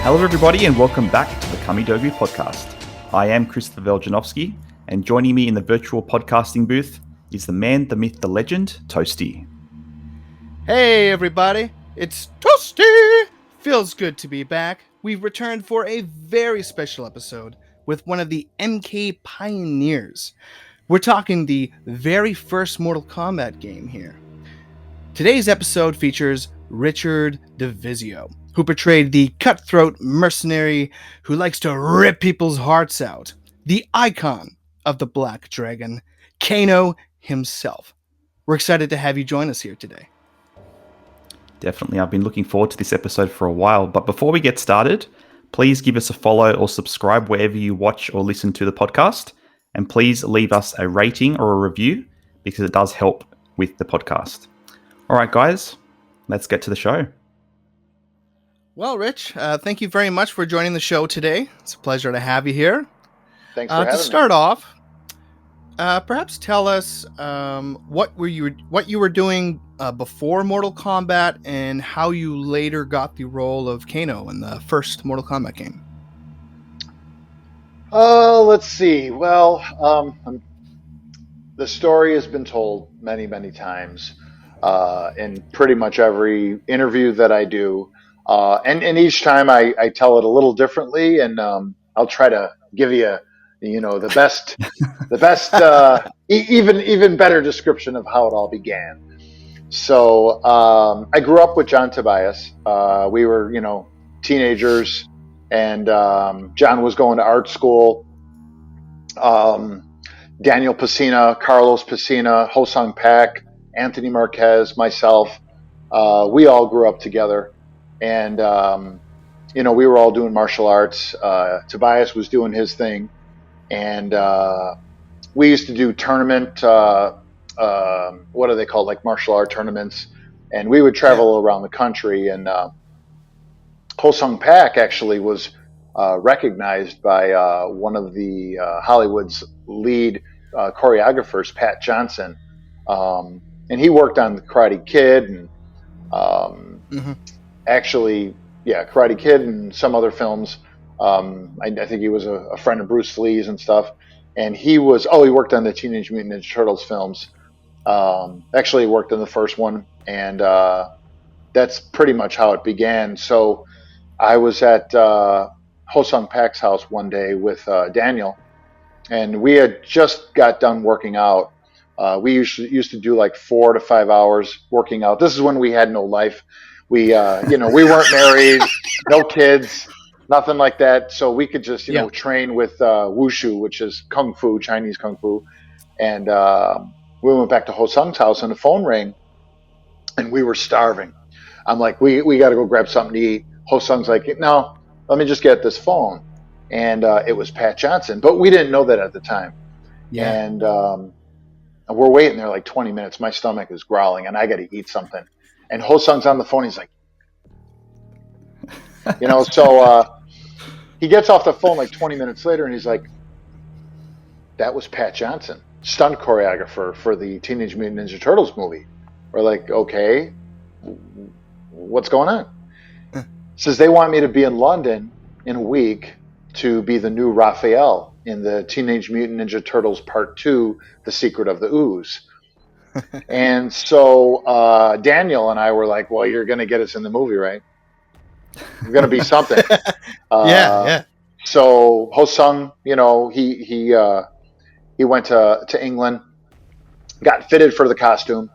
Hello everybody and welcome back to the Kamidogu podcast. I am Christopher Veljanovsky and joining me in the virtual podcasting booth is the man, the myth, the legend, Toasty. Hey everybody, it's Toasty! Feels good to be back. We've returned for a very special episode with one of the MK pioneers. We're talking the very first Mortal Kombat game here. Today's episode features Richard Divizio, who portrayed the cutthroat mercenary who likes to rip people's hearts out, the icon of the Black Dragon, Kano himself. We're excited to have you join us here today. Definitely, I've been looking forward to this episode for a while, but before we get started, please give us a follow or subscribe wherever you watch or listen to the podcast, and please leave us a rating or a review because it does help with the podcast. All right, guys, let's get to the show. Well, Rich, thank you very much for joining the show today. It's a pleasure to have you here. Thanks for having me. To start off, perhaps tell us what you were doing before Mortal Kombat and how you later got the role of Kano in the first Mortal Kombat game. Let's see. Well, the story has been told many, many times in pretty much every interview that I do. And each time I tell it a little differently, and I'll try to give you, the best, even better description of how it all began. So I grew up with John Tobias. We were, teenagers, and John was going to art school. Daniel Pacina, Carlos Pacina, Hosung Pak, Anthony Marquez, myself, we all grew up together. And, we were all doing martial arts. Tobias was doing his thing. And we used to do tournament, what are they called, like martial art tournaments. And we would travel around the country. And Hosung Pak actually was recognized by one of the Hollywood's lead choreographers, Pat Johnson. And he worked on the Karate Kid and actually, Karate Kid and some other films. I think he was a friend of Bruce Lee's and stuff. And he worked on the Teenage Mutant Ninja Turtles films. Actually, he worked on the first one. And that's pretty much how it began. So I was at Hosung Pak's house one day with Daniel. And we had just got done working out. We used to do like 4 to 5 hours working out. This is when we had no life. We, we weren't married, no kids, nothing like that. So we could just, train with wushu, which is kung fu, Chinese kung fu. And we went back to Hosung's house, and the phone rang, and we were starving. I'm like, we got to go grab something to eat. Hosung's like, no, let me just get this phone. And it was Pat Johnson, but we didn't know that at the time. Yeah. And we're waiting there like 20 minutes. My stomach is growling, and I got to eat something. And Hosung's on the phone. He's like, so he gets off the phone like 20 minutes later, and he's like, that was Pat Johnson, stunt choreographer for the Teenage Mutant Ninja Turtles movie. We're like, okay, what's going on? Says they want me to be in London in a week to be the new Raphael in the Teenage Mutant Ninja Turtles Part 2, The Secret of the Ooze. And so Daniel and I were like, well, you're going to get us in the movie, right? You're going to be something. Yeah. So Hosung, he went to England, got fitted for the costume.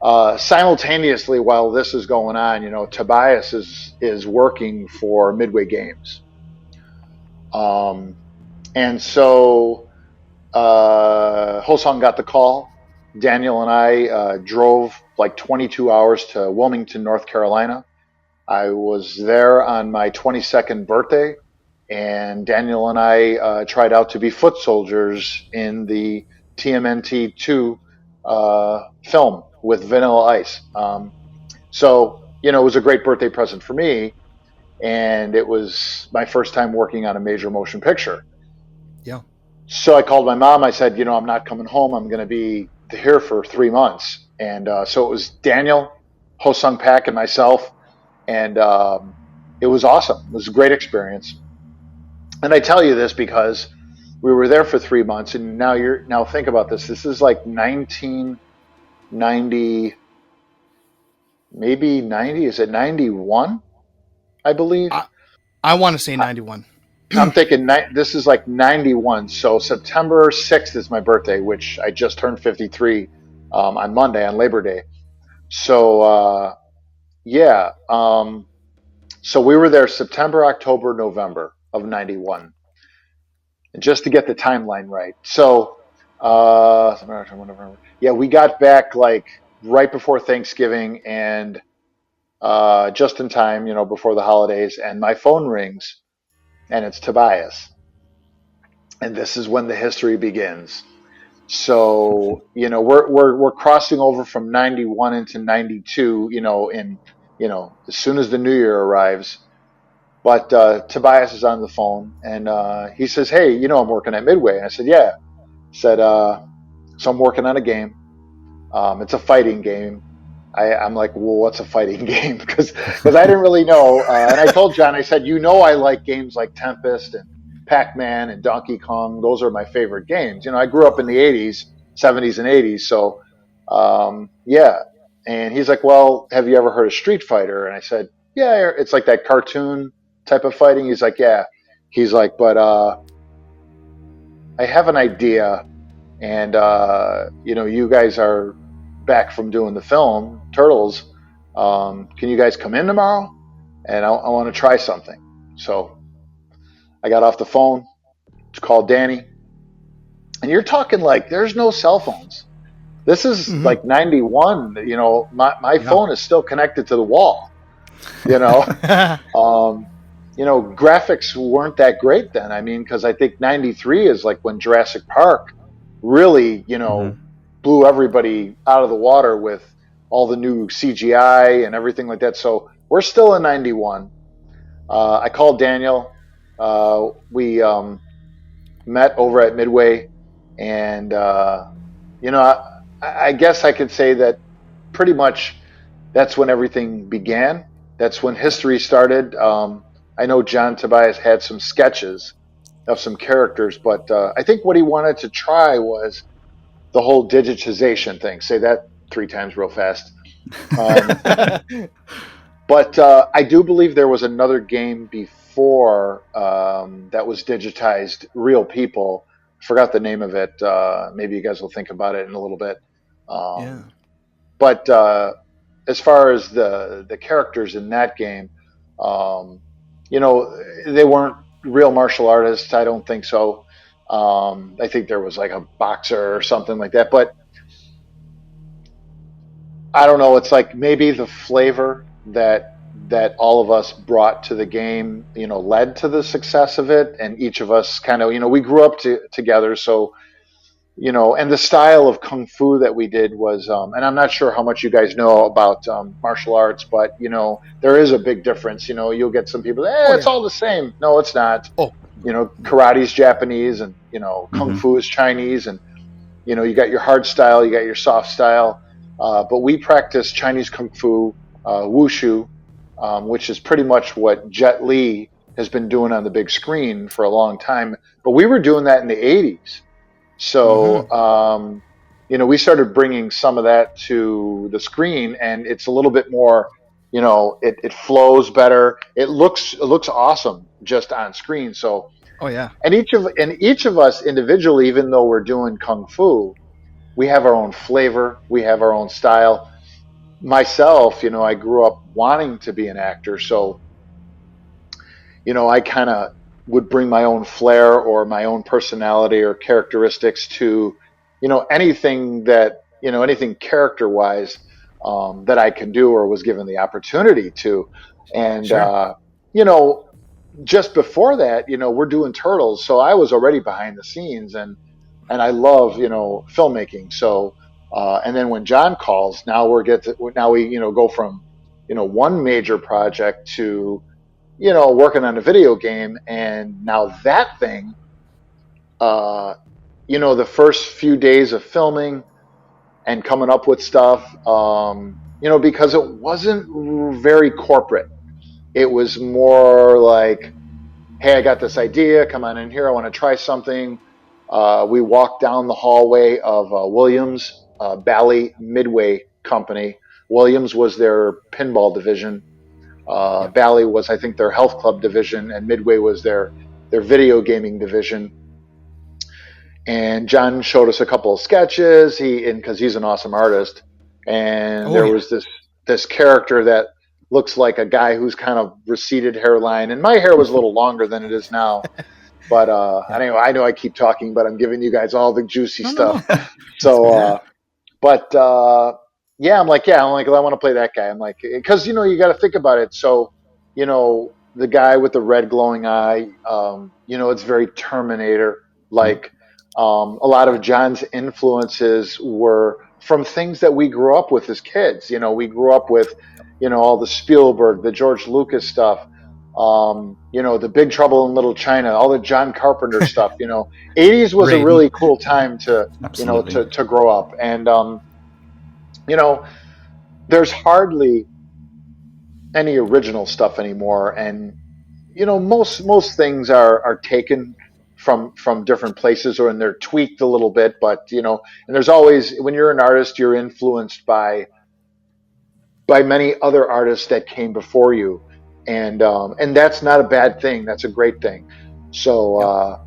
Simultaneously, while this is going on, Tobias is working for Midway Games. And so Hosung got the call. Daniel and I drove like 22 hours to Wilmington, North Carolina. I was there on my 22nd birthday, and Daniel and I tried out to be foot soldiers in the TMNT 2 film with Vanilla Ice. So, it was a great birthday present for me, and it was my first time working on a major motion picture. Yeah. So I called my mom. I said, I'm not coming home. I'm going to be here for 3 months. And so it was Daniel, Hosung Pak, and myself. And it was awesome. It was a great experience. And I tell you this because we were there for 3 months, and now think about this. This is like 1990, maybe 90. Is it 91? I believe. I want to say 91. I'm thinking this is like 91. So September 6th is my birthday, which I just turned 53 on Monday, on Labor Day. So, yeah. So we were there September, October, November of 91, just to get the timeline right. So, yeah, we got back like right before Thanksgiving and just in time, before the holidays. And my phone rings, and it's Tobias. And this is when the history begins. So, we're crossing over from 91 into 92, as soon as the new year arrives. But Tobias is on the phone, and he says, "Hey, I'm working at Midway." And I said, "Yeah." He said, "So I'm working on a game. It's a fighting game." I'm like, "Well, what's a fighting game?" Because I didn't really know. And I told John, I said, I like games like Tempest and Pac-Man and Donkey Kong. Those are my favorite games. I grew up in the 80s, 70s, and 80s. So, yeah. And he's like, "Well, have you ever heard of Street Fighter?" And I said, "Yeah, it's like that cartoon type of fighting." He's like, "Yeah." He's like, "But I have an idea, and you guys are back from doing the film Turtles. Can you guys come in tomorrow? And I want to try something." So I got off the phone, called Danny, and you're talking like there's no cell phones. This is like 91. My phone is still connected to the wall. Graphics weren't that great then. I mean, because I think 93 is like when Jurassic Park really, blew everybody out of the water with all the new CGI and everything like that. So we're still in 91. I called Daniel. We met over at Midway, and I guess I could say that pretty much that's when everything began. That's when history started. I know John Tobias had some sketches of some characters, but I think what he wanted to try was the whole digitization thing. Say that 3 times real fast. But I do believe there was another game before that was digitized, real people. I forgot the name of it. Maybe you guys will think about it in a little bit. Yeah. But as far as the characters in that game, they weren't real martial artists. I don't think so. I think there was like a boxer or something like that. But I don't know. It's like maybe the flavor that all of us brought to the game, led to the success of it. And each of us kind of, we grew up together. So, and the style of kung fu that we did was, and I'm not sure how much you guys know about martial arts, but there is a big difference. You'll get some people, it's all the same. No, it's not. Oh, karate's Japanese, and kung fu is Chinese, and you got your hard style, you got your soft style. But we practice Chinese kung fu, wushu, which is pretty much what Jet Li has been doing on the big screen for a long time. But we were doing that in the 80s. So, we started bringing some of that to the screen, and it's a little bit more, it flows better. It looks awesome just on screen. So, oh yeah. And each of us individually, even though we're doing kung fu, we have our own flavor. We have our own style. Myself, I grew up wanting to be an actor, so I kind of would bring my own flair or my own personality or characteristics to, anything anything character wise that I can do or was given the opportunity to. And, Sure. Just before that, we're doing Turtles. So I was already behind the scenes, and I love, filmmaking. So, and then when John calls, now we go from, one major project to, working on a video game. And now that thing, the first few days of filming and coming up with stuff, because it wasn't very corporate. It was more like, hey, I got this idea. Come on in here. I want to try something. We walked down the hallway of Williams, Bally Midway Company. Williams was their pinball division. Yeah. Bally was, I think, their health club division, and Midway was their video gaming division. And John showed us a couple of sketches. Because he's an awesome artist, and there was this character that looks like a guy who's kind of receded hairline, and my hair was a little longer than it is now. But anyway, I know I keep talking, but I'm giving you guys all the juicy stuff. No. So, but yeah, I'm like, I want to play that guy. I'm like, because you got to think about it. So, the guy with the red glowing eye, it's very Terminator like. A lot of John's influences were from things that we grew up with as kids. We grew up with, all the Spielberg, the George Lucas stuff, the Big Trouble in Little China, all the John Carpenter stuff. 80s was a really cool time to, to grow up. And, there's hardly any original stuff anymore. And, most things are taken from different places, and they're tweaked a little bit, but and there's always, when you're an artist, you're influenced by many other artists that came before you, and that's not a bad thing. That's a great thing. So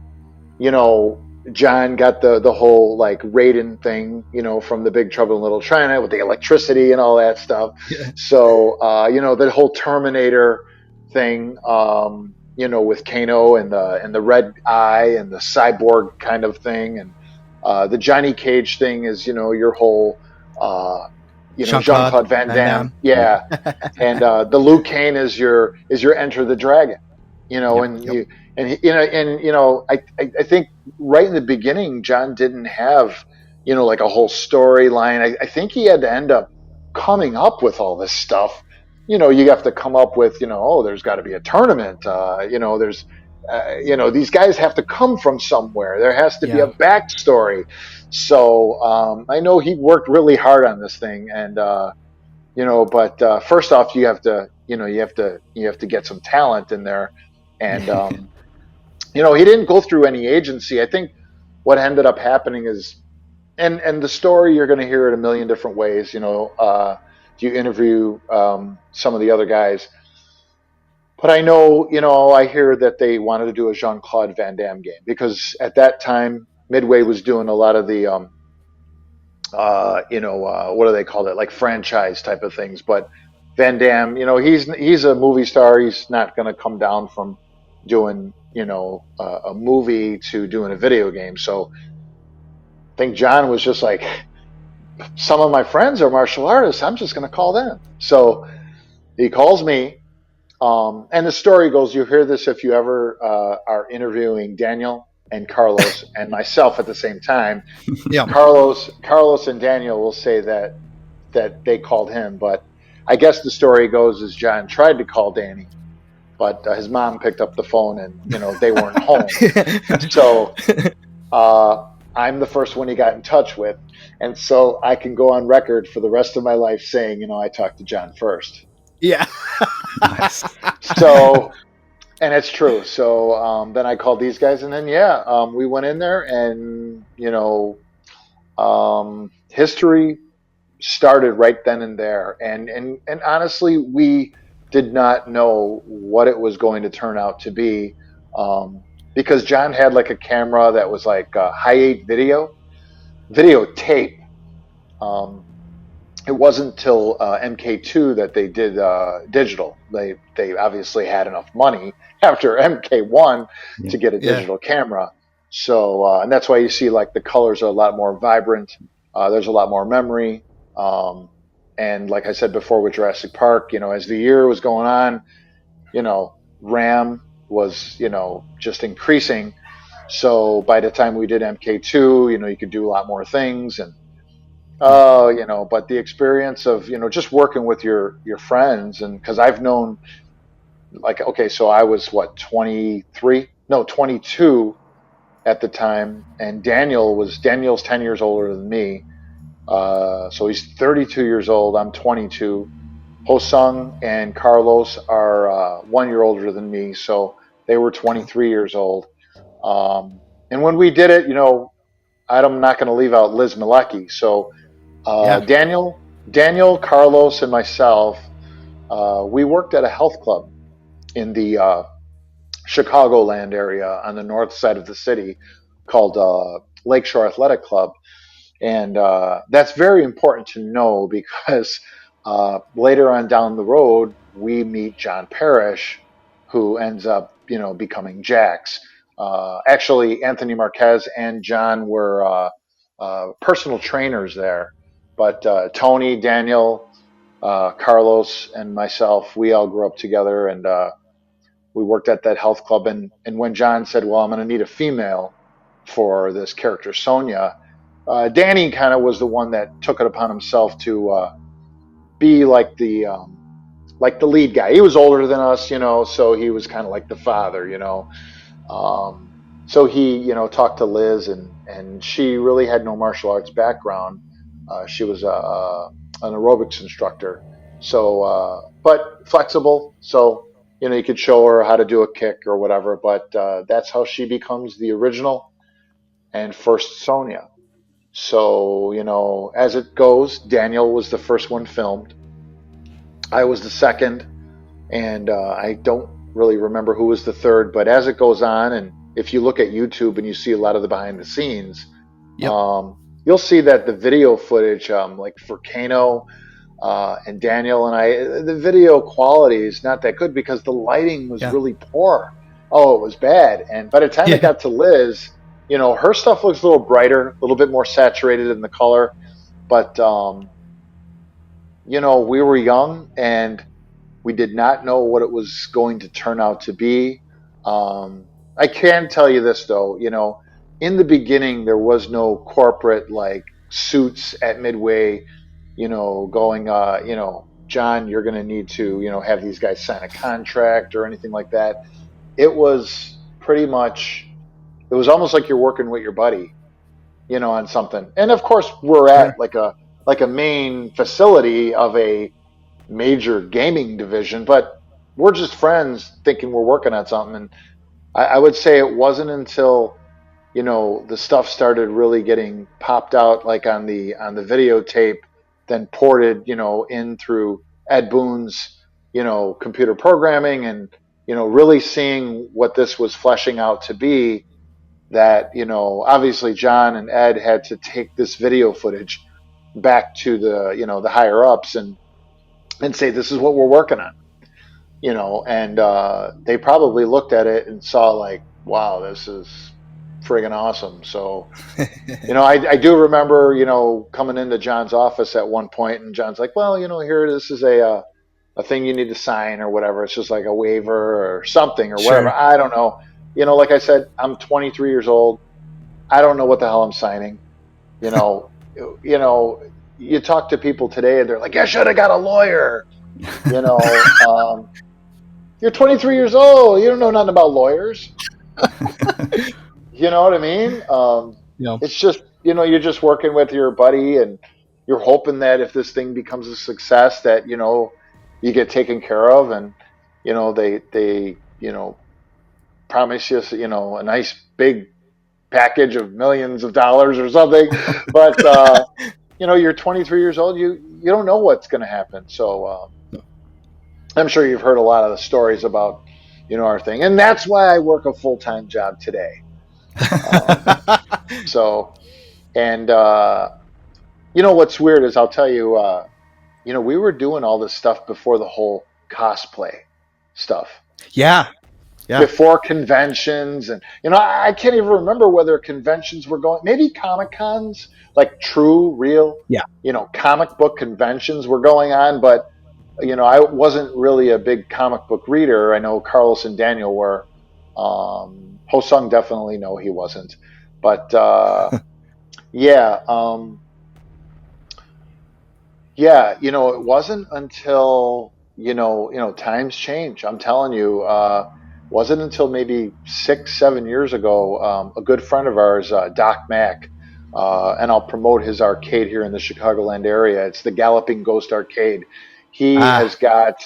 John got the whole like Raiden thing, from the Big Trouble in Little China with the electricity and all that stuff. Yeah. So the whole Terminator thing, with Kano and the red eye and the cyborg kind of thing, and the Johnny Cage thing is your whole Jean-Claude Van Damme. Yeah. And the Liu Kang is your Enter the Dragon, I think right in the beginning John didn't have like a whole storyline. I think he had to end up coming up with all this stuff. You have to come up with, there's got to be a tournament. There's, these guys have to come from somewhere. There has to be a backstory. So I know he worked really hard on this thing, and but first off, you have to get some talent in there, and he didn't go through any agency. I think what ended up happening is, and the story you're going to hear it a million different ways. You interview some of the other guys, but I know, I hear that they wanted to do a Jean-Claude Van Damme game, because at that time Midway was doing a lot of the what do they call it, like franchise type of things. But Van Damme, he's a movie star. He's not going to come down from doing a movie to doing a video game. So I think John was just like, some of my friends are martial artists, I'm just going to call them. So he calls me, and the story goes, you hear this if you ever are interviewing Daniel and Carlos and myself at the same time. Yeah. Carlos and Daniel will say that they called him, but I guess the story goes is John tried to call Danny, but his mom picked up the phone, and they weren't home. So I'm the first one he got in touch with. And so I can go on record for the rest of my life saying, I talked to John first. Yeah. Nice. So, and it's true. So then I called these guys, and then, we went in there, and, history started right then and there. And honestly, we did not know what it was going to turn out to be, because John had like a camera that was like high 8 videotape. It wasn't till MK2 that they did digital. They obviously had enough money after MK1 to get a digital camera. So and that's why you see like the colors are a lot more vibrant. There's a lot more memory. And like I said before with Jurassic Park, as the year was going on, RAM was, just increasing. So by the time we did MK2, you could do a lot more things, and but the experience of, just working with your friends, and because I've known, like, okay, so I was 22 at the time, and Daniel's 10 years older than me. So he's 32 years old. I'm 22. Hosung and Carlos are 1 year older than me, so they were Okay. 23 years old. And when we did it, I'm not going to leave out Liz Malecki. So Yeah. Daniel, Carlos, and myself, we worked at a health club in the Chicagoland area on the north side of the city called Lakeshore Athletic Club. And that's very important to know because later on down the road, we meet John Parrish, who ends up, becoming Jax. Actually, Anthony Marquez and John were personal trainers there. But Tony, Daniel, Carlos, and myself, we all grew up together, and we worked at that health club. And when John said, "Well, I'm going to need a female for this character, Sonia," Danny kind of was the one that took it upon himself to be like the lead guy. He was older than us, so he was kind of like the father. Um, so he, talked to Liz, and she really had no martial arts background. She was an aerobics instructor, so but flexible. So you could show her how to do a kick or whatever. But that's how she becomes the original and first Sonya. So, as it goes, Daniel was the first one filmed. I was the second, and I don't really remember who was the third. But as it goes on, and if you look at YouTube and you see a lot of the behind the scenes, Yep. you'll see that the video footage, like for Kano and Daniel and I, the video quality is not that good because the lighting was Yeah. really poor. Oh, it was bad. And by the time it Yeah. got to Liz, her stuff looks a little brighter, a little bit more saturated in the color. But, we were young and we did not know what it was going to turn out to be. I can tell you this though, in the beginning, there was no corporate like suits at Midway, going, John, you're going to need to, have these guys sign a contract or anything like that. It was pretty much, it was almost like you're working with your buddy, on something. And of course, we're at Sure. like a main facility of a major gaming division, but we're just friends thinking we're working on something. And I would say it wasn't until the stuff started really getting popped out, like on the videotape, then ported, in through Ed Boon's, computer programming, and really seeing what this was fleshing out to be. That obviously John and Ed had to take this video footage back to the higher ups and say, this is what we're working on, and they probably looked at it and saw like, wow, this is friggin' awesome. So I do remember coming into John's office at one point, and John's like, well, here, this is a thing you need to sign or whatever. It's just like a waiver or something or whatever. Sure. I don't know. Like I said, I'm 23 years old. I don't know what the hell I'm signing. You know, you talk to people today and they're like, I should have got a lawyer. You know, you're 23 years old. You don't know nothing about lawyers. You know what I mean? Yeah. It's just, you're just working with your buddy, and you're hoping that if this thing becomes a success, that, you get taken care of, and, they promise you, a nice big package of millions of dollars or something. But, you're 23 years old. You don't know what's going to happen. So, I'm sure you've heard a lot of the stories about, our thing. And that's why I work a full-time job today. So, and, what's weird is I'll tell you, we were doing all this stuff before the whole cosplay stuff. Yeah. Yeah. Before conventions, and I can't even remember whether conventions were going. Maybe Comic Cons, like true, real, Yeah. Comic book conventions were going on, but I wasn't really a big comic book reader. I know Carlos and Daniel were. Hosung definitely no, he wasn't. But yeah, yeah, it wasn't until times change. I'm telling you, wasn't until maybe 6, 7 years ago. A good friend of ours, Doc Mack, and I'll promote his arcade here in the Chicagoland area. It's the Galloping Ghost Arcade. He has got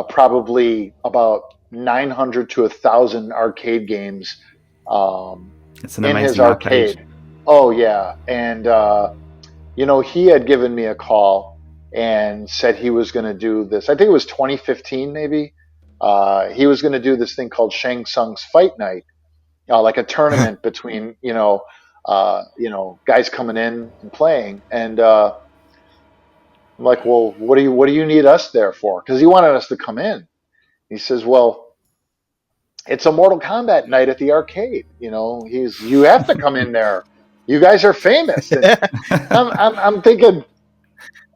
probably about 900 to 1,000 arcade games It's an in his amazing arcade. Oh yeah, and he had given me a call and said he was going to do this. I think it was 2015, maybe. He was going to do this thing called Shang Tsung's Fight Night, like a tournament between guys coming in and playing. And I'm like, well, what do you need us there for? Because he wanted us to come in. He says, well, it's a Mortal Kombat night at the arcade. You have to come in there. You guys are famous. And I'm thinking,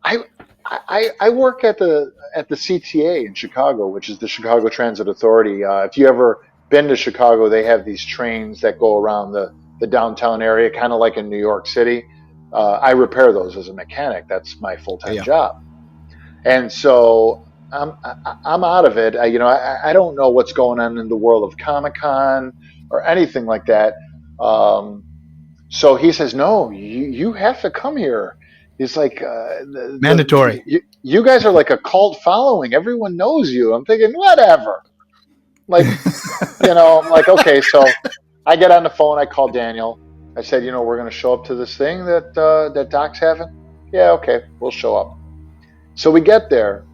I work at the CTA in Chicago, which is the Chicago Transit Authority. If you ever been to Chicago, they have these trains that go around the downtown area, kind of like in New York City. I repair those as a mechanic. That's my full-time job. And so I'm out of it. I don't know what's going on in the world of Comic-Con or anything like that. So he says, no, you have to come here. He's like, mandatory. You guys are like a cult following. Everyone knows you. I'm thinking, whatever. Like, I'm like, okay. So I get on the phone. I call Daniel. I said, we're going to show up to this thing that Doc's having. Yeah, okay, we'll show up. So we get there,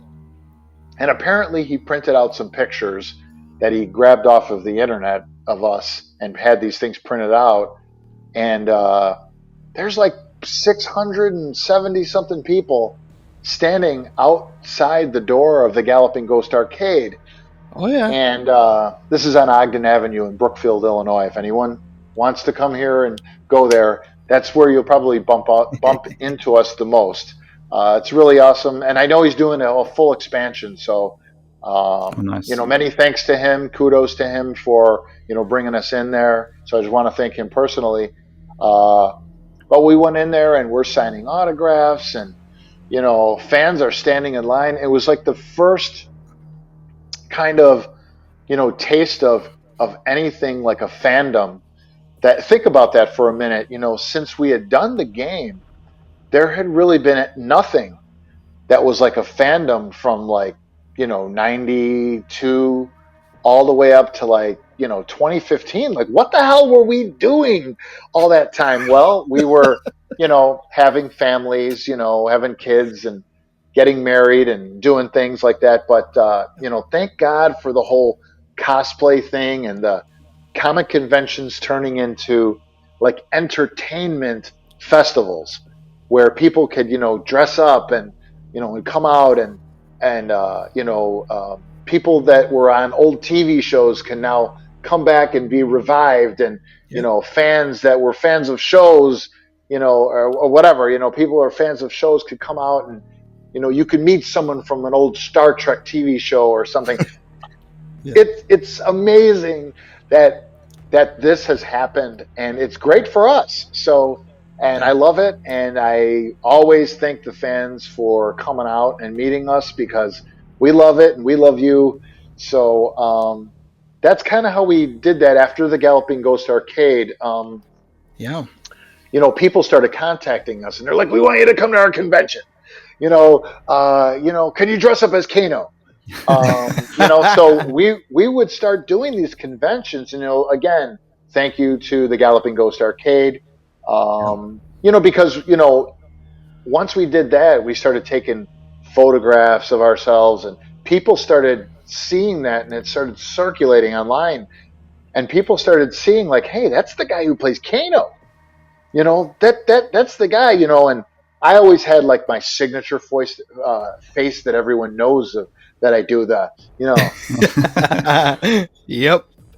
and apparently he printed out some pictures that he grabbed off of the internet of us and had these things printed out. And there's like 670 something people standing outside the door of the Galloping Ghost Arcade. Oh yeah. And this is on Ogden Avenue in Brookfield, Illinois. If anyone wants to come here and go there, that's where you'll probably bump into us the most. It's really awesome, and I know he's doing a full expansion. So, nice. Many thanks to him. Kudos to him for bringing us in there. So I just want to thank him personally. But we went in there and we're signing autographs, and fans are standing in line. It was like the first kind of taste of anything like a fandom. That, think about that for a minute. Since we had done the game, there had really been nothing that was like a fandom from 92 all the way up to 2015. Like, what the hell were we doing all that time? Well, we were having families, having kids and getting married and doing things like that. But thank God for the whole cosplay thing and the comic conventions turning into like entertainment festivals where people could dress up and and come out and people that were on old TV shows can now come back and be revived, and fans that were fans of shows or whatever, people who are fans of shows could come out, and you could meet someone from an old Star Trek TV show or something. Yeah. It's amazing that this has happened, and it's great for us. So, and I love it, and I always thank the fans for coming out and meeting us, because we love it and we love you. So that's kind of how we did that after the Galloping Ghost Arcade. People started contacting us, and they're like, "We want you to come to our convention. Can you dress up as Kano?" So we would start doing these conventions, and again, thank you to the Galloping Ghost Arcade, because once we did that, we started taking photographs of ourselves, and people started seeing that, and it started circulating online, and people started seeing like, hey, that's the guy who plays Kano, that's the guy, and I always had like my signature face that everyone knows of, that I do that,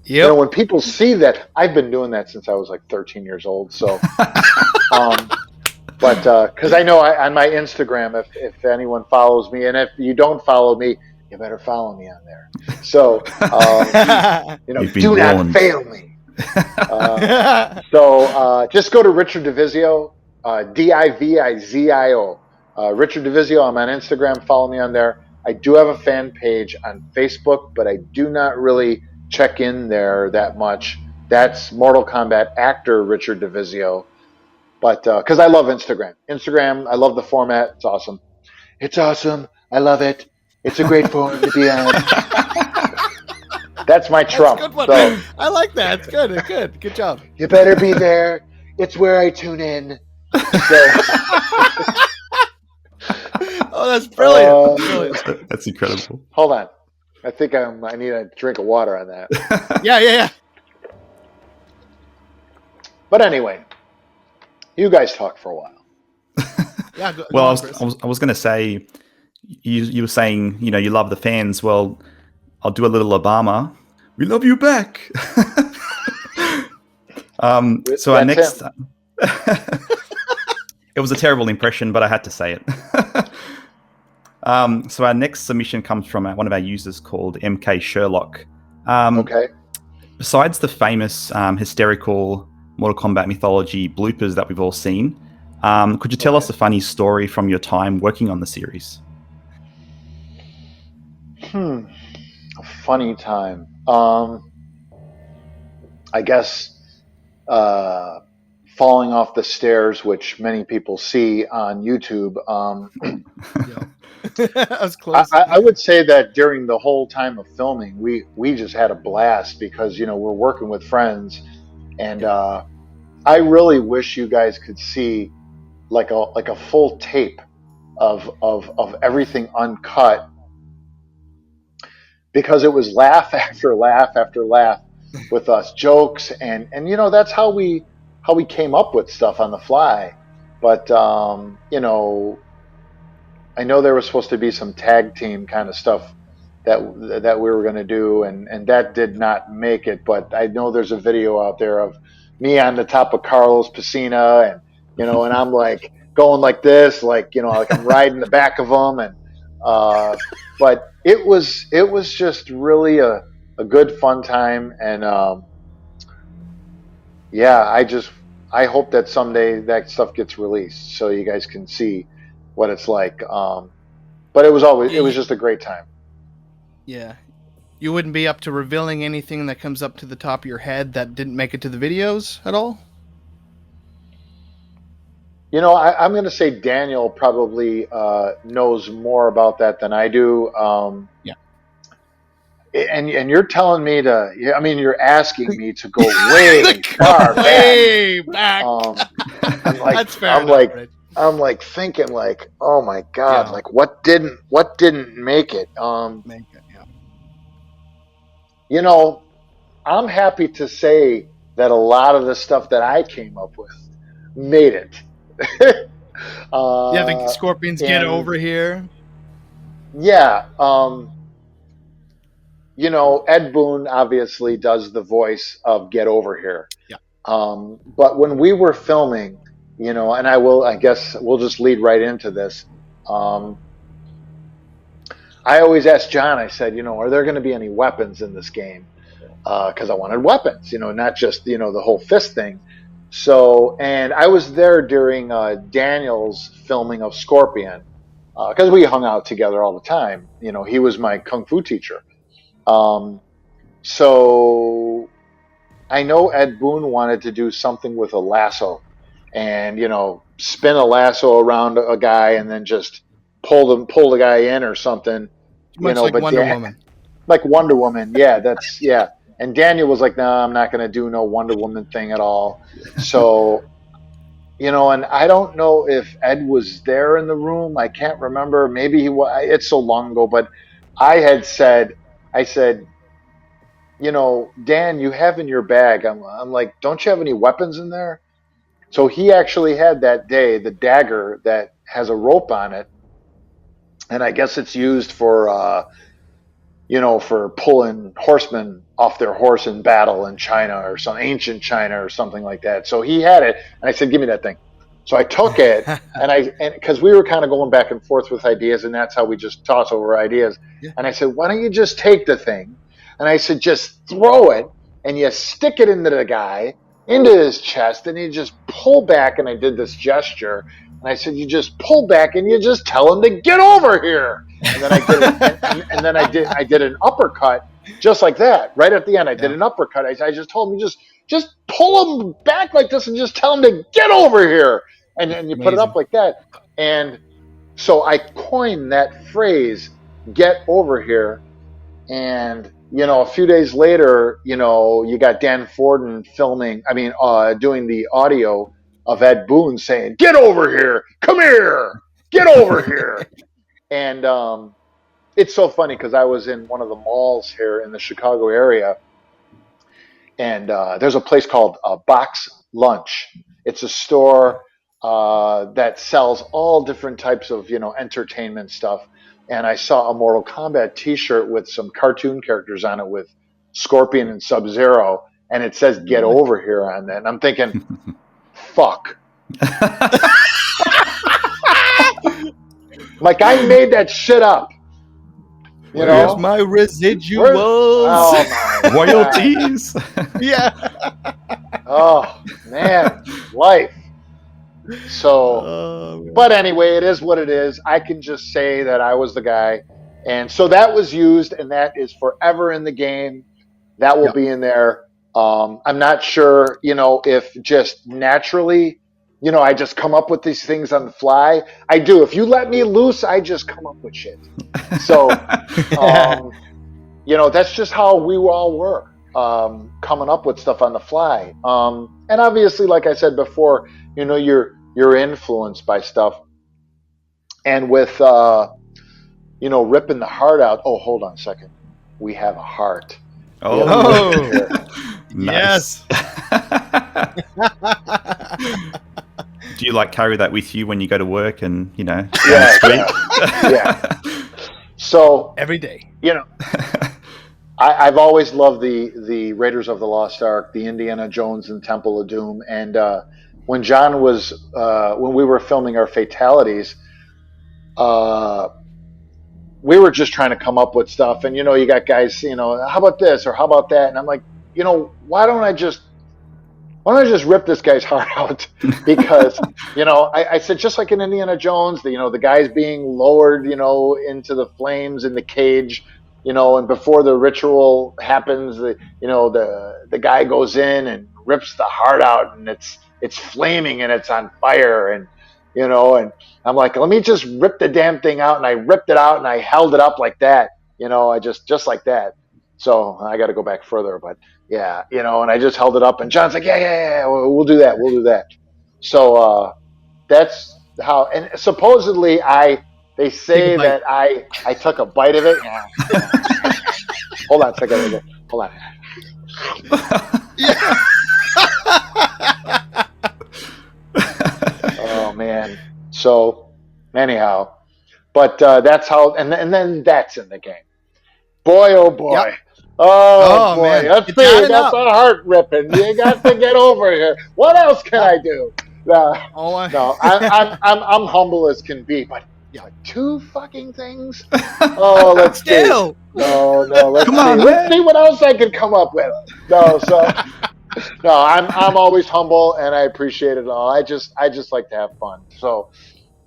Yep. When people see that, I've been doing that since I was like 13 years old. So, but because I know on my Instagram, if anyone follows me, and if you don't follow me, you better follow me on there. So, do not fail me. So just go to Richard Divizio, Divizio. Richard Divizio. I'm on Instagram. Follow me on there. I do have a fan page on Facebook, but I do not really check in there that much. That's Mortal Kombat actor Richard Divizio. But because I love Instagram. I love the format. It's awesome. It's awesome. I love it. It's a great forum to be on. That's my Trump. That's a good one. So I like that. It's good. Good job. you better be there. It's where I tune in. So, Oh, that's brilliant. That's incredible. hold on. I think I need a drink of water on that. Yeah. But anyway, you guys talk for a while. Yeah. Well, I was going to say, you were saying, you love the fans. Well, I'll do a little Obama. We love you back. So our next, it was a terrible impression, but I had to say it. So our next submission comes from one of our users called MK Sherlock. Okay. Besides the famous hysterical Mortal Kombat mythology bloopers that we've all seen, could you tell us a funny story from your time working on the series? A funny time. I guess falling off the stairs, which many people see on YouTube. I was close. I would say that during the whole time of filming, we just had a blast because we're working with friends, and I really wish you guys could see like a full tape of everything uncut, because it was laugh after laugh after laugh with us, jokes, and that's how we came up with stuff on the fly. But I know there was supposed to be some tag team kind of stuff that we were going to do, and that did not make it. But I know there's a video out there of me on the top of Carlos Piscina, and and I'm like going like this, like I'm riding the back of them, and but it was just really a good fun time, and I hope that someday that stuff gets released so you guys can see what it's like. But it was just a great time. Yeah. You wouldn't be up to revealing anything that comes up to the top of your head that didn't make it to the videos at all? I'm going to say Daniel probably knows more about that than I do. Yeah. And you're telling me you're asking me to go way far back. Way back. I'm like, That's fair enough, Rich. I'm like thinking like, oh my God, Yeah. like what didn't make it? Make it, yeah. I'm happy to say that a lot of the stuff that I came up with made it. The Scorpions get over here. Yeah. Ed Boon obviously does the voice of Get Over Here. Yeah. But when we were filming, and I guess we'll just lead right into this. I always asked John, I said, are there going to be any weapons in this game? Because I wanted weapons, not just, the whole fist thing. So, and I was there during Daniel's filming of Scorpion, because we hung out together all the time. He was my kung fu teacher. So I know Ed Boon wanted to do something with a lasso, and spin a lasso around a guy and then just pull the guy in or something. Much like Wonder Woman. Like Wonder Woman, yeah. And Daniel was like, "No, I'm not going to do no Wonder Woman thing at all." So, and I don't know if Ed was there in the room. I can't remember. Maybe he was. It's so long ago, but I said, Dan, you have in your bag. I'm like, don't you have any weapons in there? So he actually had that day the dagger that has a rope on it, and I guess it's used for for pulling horsemen off their horse in battle in China or some ancient China or something like that. So he had it, and I said, "Give me that thing." So I took it, and because we were kind of going back and forth with ideas, and that's how we just toss over ideas. Yeah. And I said, "Why don't you just take the thing?" And I said, "Just throw it, and you stick it into the guy, into his chest, and you just pull back." And I did this gesture, and I said, "You just pull back, and you just tell him to get over here." And then I did, and then I did an uppercut, just like that. Right at the end, I did an uppercut. I just told him, just pull him back like this, and just tell him to get over here. And you put it up like that, and So I coined that phrase, "get over here." And a few days later, you got Dan Forden doing the audio of Ed Boon saying, "Get over here, come here, get over here." And it's so funny because I was in one of the malls here in the Chicago area, and there's a place called Box Lunch. It's a store that sells all different types of entertainment stuff. And I saw a Mortal Kombat T-shirt with some cartoon characters on it with Scorpion and Sub Zero, and it says "Get over here" on that. And I'm thinking, fuck. Like, I made that shit up. Where's my residuals? Oh my Royalties. Yeah. Oh man, life. So, but anyway, it is what it is. I can just say that I was the guy, and so that was used, and that is forever in the game. That will be in there. I'm not sure, if just naturally, I just come up with these things on the fly. I do. If you let me loose, I just come up with shit. So, that's just how we all were, coming up with stuff on the fly. And obviously, like I said before, you're influenced by stuff. And with, ripping the heart out. Oh, hold on a second. We have a heart. Oh, yes. Do you carry that with you when you go to work and Yeah. So every day, I've always loved the Raiders of the Lost Ark, the Indiana Jones and Temple of Doom, and when John was when we were filming our fatalities, we were just trying to come up with stuff, and you got guys, how about this or how about that, and I'm like, why don't I just rip this guy's heart out? Because I said, just like in Indiana Jones, the guy's being lowered, into the flames in the cage, and before the ritual happens, the guy goes in and rips the heart out, and it's flaming and it's on fire, and and I'm like, let me just rip the damn thing out, and I ripped it out and I held it up like that, I just like that. So I got to go back further, but yeah, and I just held it up, and John's like, yeah, we'll do that. So that's how, and supposedly they say that I took a bite of it. Hold on a second. Hold on. Yeah. Oh man. So anyhow, but that's how, and then that's in the game. Boy, oh boy. Yep. Oh boy. Man. Let's see. You got the heart ripping. You got to get over here. What else can I do? No, I'm humble as can be, but two fucking things. Oh, let's see. No, let's see. Let's see what else I can come up with. No, I'm always humble, and I appreciate it all. I just like to have fun. So,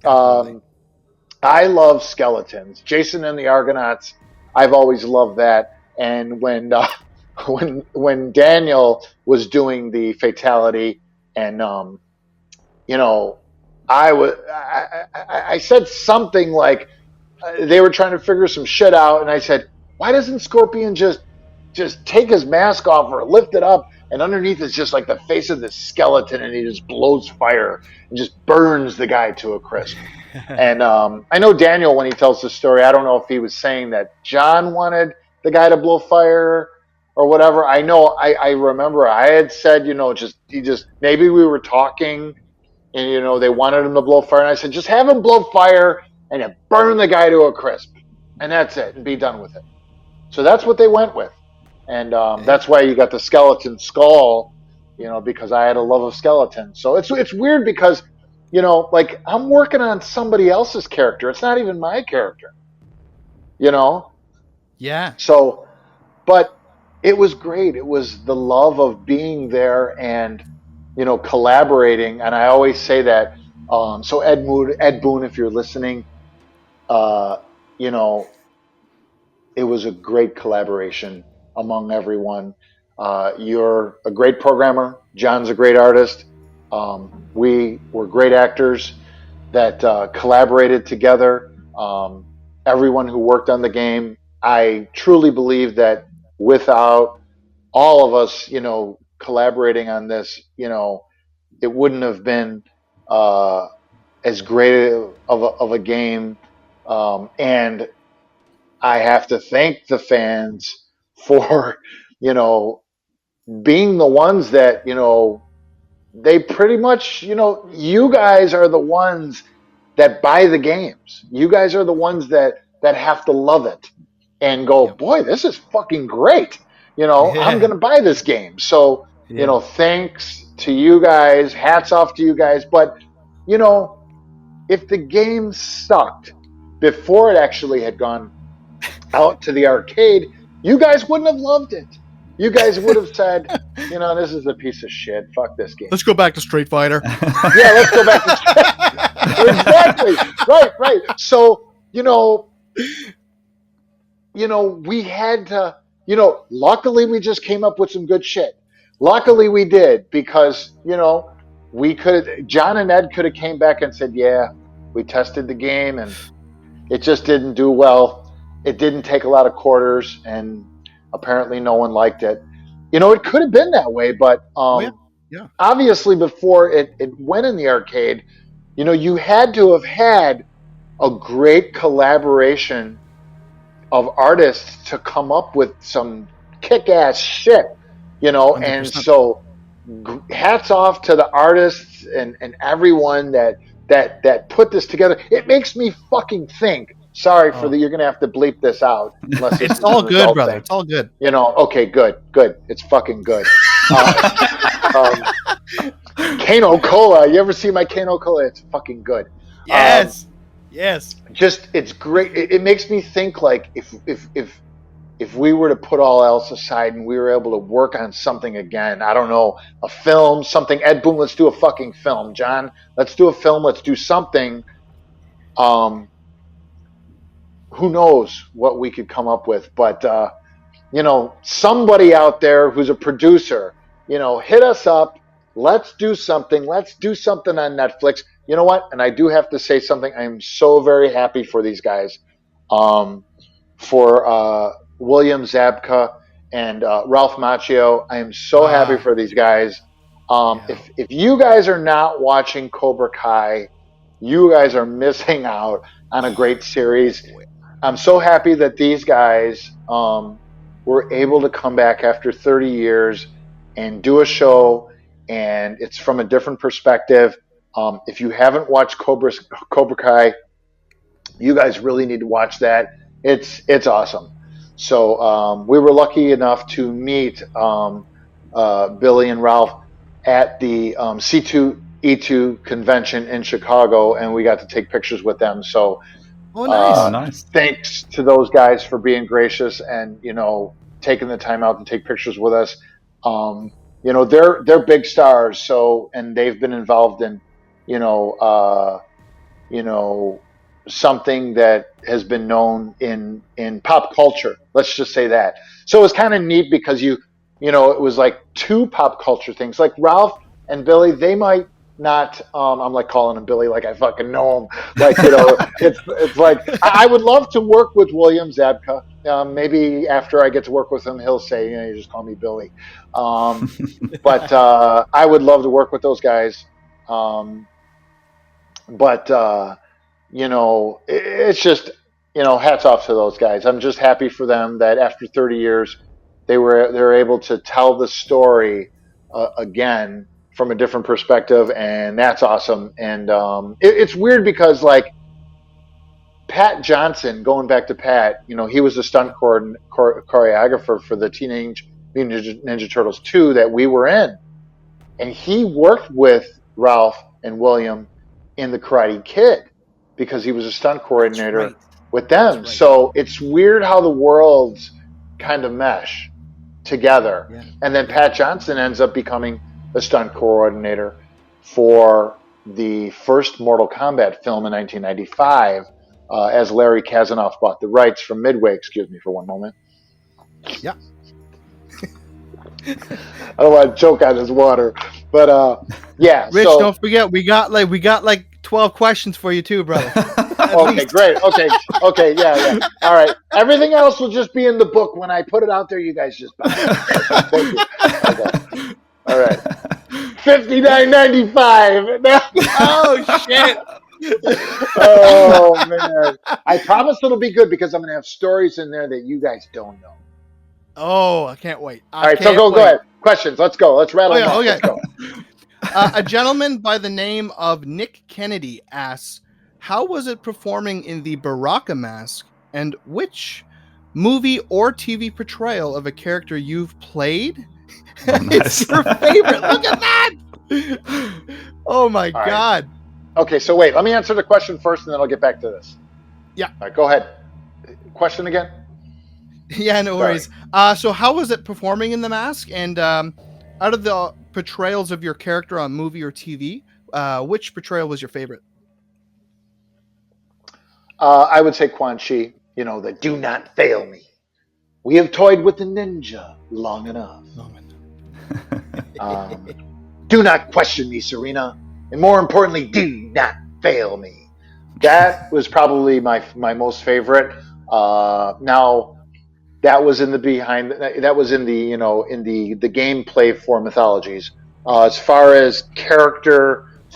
I love skeletons. Jason and the Argonauts. I've always loved that. And when Daniel was doing the fatality, and I said something like, they were trying to figure some shit out, and I said, why doesn't Scorpion just take his mask off or lift it up, and underneath is just like the face of this skeleton, and he just blows fire and just burns the guy to a crisp. And I know Daniel, when he tells the story, I don't know if he was saying that John wanted the guy to blow fire or whatever. I know I remember I had said, maybe we were talking, and they wanted him to blow fire, and I said, just have him blow fire and then burn the guy to a crisp, and that's it, and be done with it. So that's what they went with, and that's why you got the skeleton skull, because I had a love of skeletons. So it's weird because I'm working on somebody else's character. It's not even my character. Yeah. So, but it was great. It was the love of being there and collaborating. And I always say that. So Ed Boon, if you're listening, it was a great collaboration among everyone. You're a great programmer. John's a great artist. We were great actors. that collaborated together. Everyone who worked on the game. I truly believe that without all of us, collaborating on this, it wouldn't have been uh, as great of a game. And I have to thank the fans for, you know, being the ones that, they pretty much, you guys are the ones that buy the games. You guys are the ones that have to love it and go, Yep. boy, this is fucking great. I'm Yeah. going to buy this game. So, Yeah. thanks to you guys. Hats off to you guys. But, you know, if the game sucked before it actually had gone out to the arcade, you guys wouldn't have loved it. You guys would have said, this is a piece of shit. Fuck this game. Let's go back to Street Fighter. Yeah, let's go back to exactly. Right. So, we had to, luckily we just came up with some good shit. Luckily we did because, we could, John and Ed could have came back and said, yeah, we tested the game and it just didn't do well. It didn't take a lot of quarters and apparently no one liked it. It could have been that way, but Yeah. obviously before it went in the arcade, you had to have had a great collaboration of artists to come up with some kick-ass shit, and 100%. so hats off to the artists and everyone that put this together. It makes me fucking think. Sorry for you're gonna have to bleep this out unless It's all good, brother. thing. It's all good. Okay, good. It's fucking good. Kano Cola. You ever see my Kano Cola? It's fucking good. Yes. Just it's great. It makes me think like if we were to put all else aside and we were able to work on something again, I don't know, a film, something. Ed Boon, let's do a fucking film. John, let's do a film. Let's do something. Who knows what we could come up with? But somebody out there who's a producer, hit us up. Let's do something. Let's do something on Netflix. You know what? And I do have to say something. I am so very happy for these guys. For William Zabka and Ralph Macchio. I am so happy for these guys. If you guys are not watching Cobra Kai, you guys are missing out on a great series. I'm so happy that these guys were able to come back after 30 years and do a show, and it's from a different perspective. If you haven't watched Cobra Kai, you guys really need to watch that. It's awesome. So we were lucky enough to meet Billy and Ralph at the C2E2 convention in Chicago, and we got to take pictures with them. So nice. Thanks to those guys for being gracious and taking the time out to take pictures with us. They're big stars, so and they've been involved in something that has been known in pop culture. Let's just say that. So it was kind of neat because it was like two pop culture things. Like Ralph and Billy, they might not. I'm like calling him Billy like I fucking know him. Like it's like I would love to work with William Zabka. Maybe after I get to work with him, he'll say, you just call me Billy. But I would love to work with those guys. It's just, hats off to those guys. I'm just happy for them that after 30 years, they're able to tell the story again from a different perspective, and that's awesome. And it's weird because like Pat Johnson, going back to Pat, he was the stunt choreographer for the Teenage Mutant Ninja Turtles 2 that we were in, and he worked with Ralph and William in the Karate Kid because he was a stunt coordinator with them. Right. So it's weird how the worlds kind of mesh together. Yeah. And then Pat Johnson ends up becoming the stunt coordinator for the first Mortal Kombat film in 1995 as Larry Kazanoff bought the rights from Midway. Excuse me for one moment. Yeah. I don't want to choke on his water, but yeah. Rich, don't forget we got like 12 questions for you too, brother. Okay, great. Okay, yeah. All right. Everything else will just be in the book. When I put it out there, you guys just buy it. Okay, thank you. Okay. All right. $59.95. Oh shit! Oh man. I promise it'll be good because I'm gonna have stories in there that you guys don't know. Oh, I can't wait. All right, so go ahead. Questions. Let's go. Let's rattle them off. Okay. Let's go. A gentleman by the name of Nick Kennedy asks, how was it performing in the Baraka mask, and which movie or TV portrayal of a character you've played is your favorite? Look at that! Oh my All right. God. Okay, so wait, let me answer the question first and then I'll get back to this. Yeah. All right, go ahead. Question again? Yeah, no worries. So how was it performing in the mask? And out of the portrayals of your character on movie or TV, which portrayal was your favorite? I would say Quan Chi, the do not fail me. We have toyed with the ninja long enough. Do not question me, Serena. And more importantly, do not fail me. That was probably my most favorite. Now, that was in the gameplay for mythologies. As far as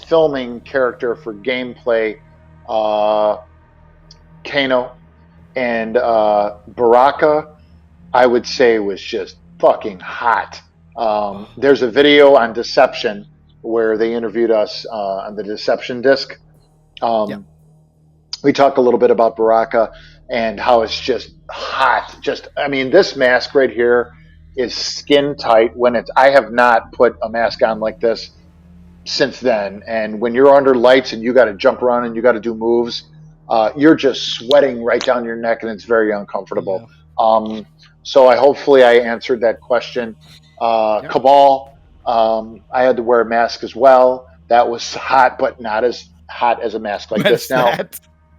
filming character for gameplay, Kano and Baraka, I would say was just fucking hot. There's a video on Deception where they interviewed us on the Deception disc. We talk a little bit about Baraka and how it's just hot. This mask right here is skin tight. I have not put a mask on like this since then. And when you're under lights and you got to jump around and you got to do moves, you're just sweating right down your neck and it's very uncomfortable. Yeah. So hopefully I answered that question. Cabal, I had to wear a mask as well. That was hot, but not as hot as a mask like this. Now,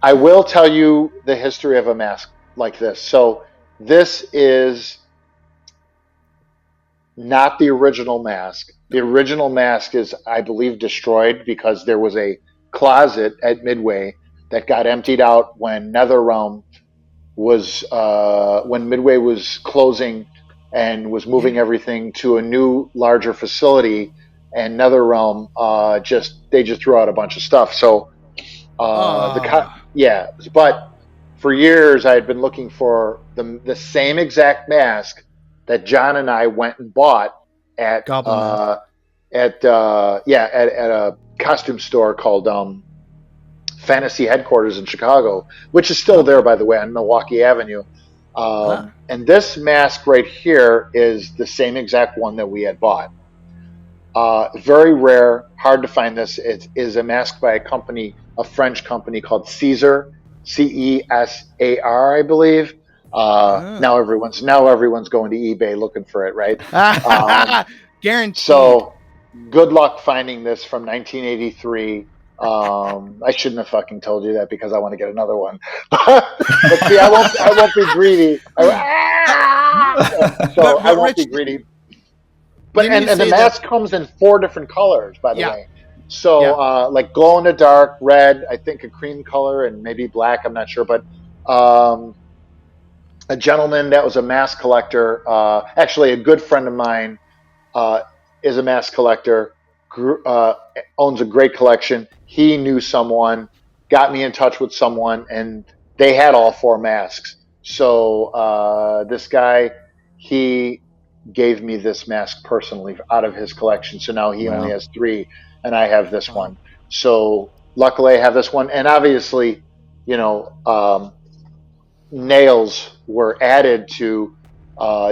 I will tell you the history of a mask like this. So this is not the original mask. The original mask is, I believe, destroyed because there was a closet at Midway that got emptied out when NetherRealm was when Midway was closing and was moving everything to a new, larger facility, and NetherRealm they just threw out a bunch of stuff. So but for years I had been looking for the same exact mask that John and I went and bought at a costume store called Fantasy Headquarters in Chicago, which is still there, by the way, on Milwaukee Avenue. And this mask right here is the same exact one that we had bought. Very rare, hard to find this. It is a mask by a French company called Cesar, Cesar, I believe. Now everyone's going to eBay looking for it, right? Guaranteed. So good luck finding this from 1983. I shouldn't have fucking told you that because I want to get another one. But see, I won't be greedy. I won't be greedy. But and the mask comes in 4 different colors, by the way. So like glow in the dark, red, I think a cream color, and maybe black. I'm not sure, but a gentleman that was a mask collector, actually a good friend of mine, is a mask collector, owns a great collection. He knew someone, got me in touch with someone, and they had all 4 masks. So this guy, he gave me this mask personally out of his collection. So now he only has 3, and I have this one. So luckily I have this one. And obviously, nails were added to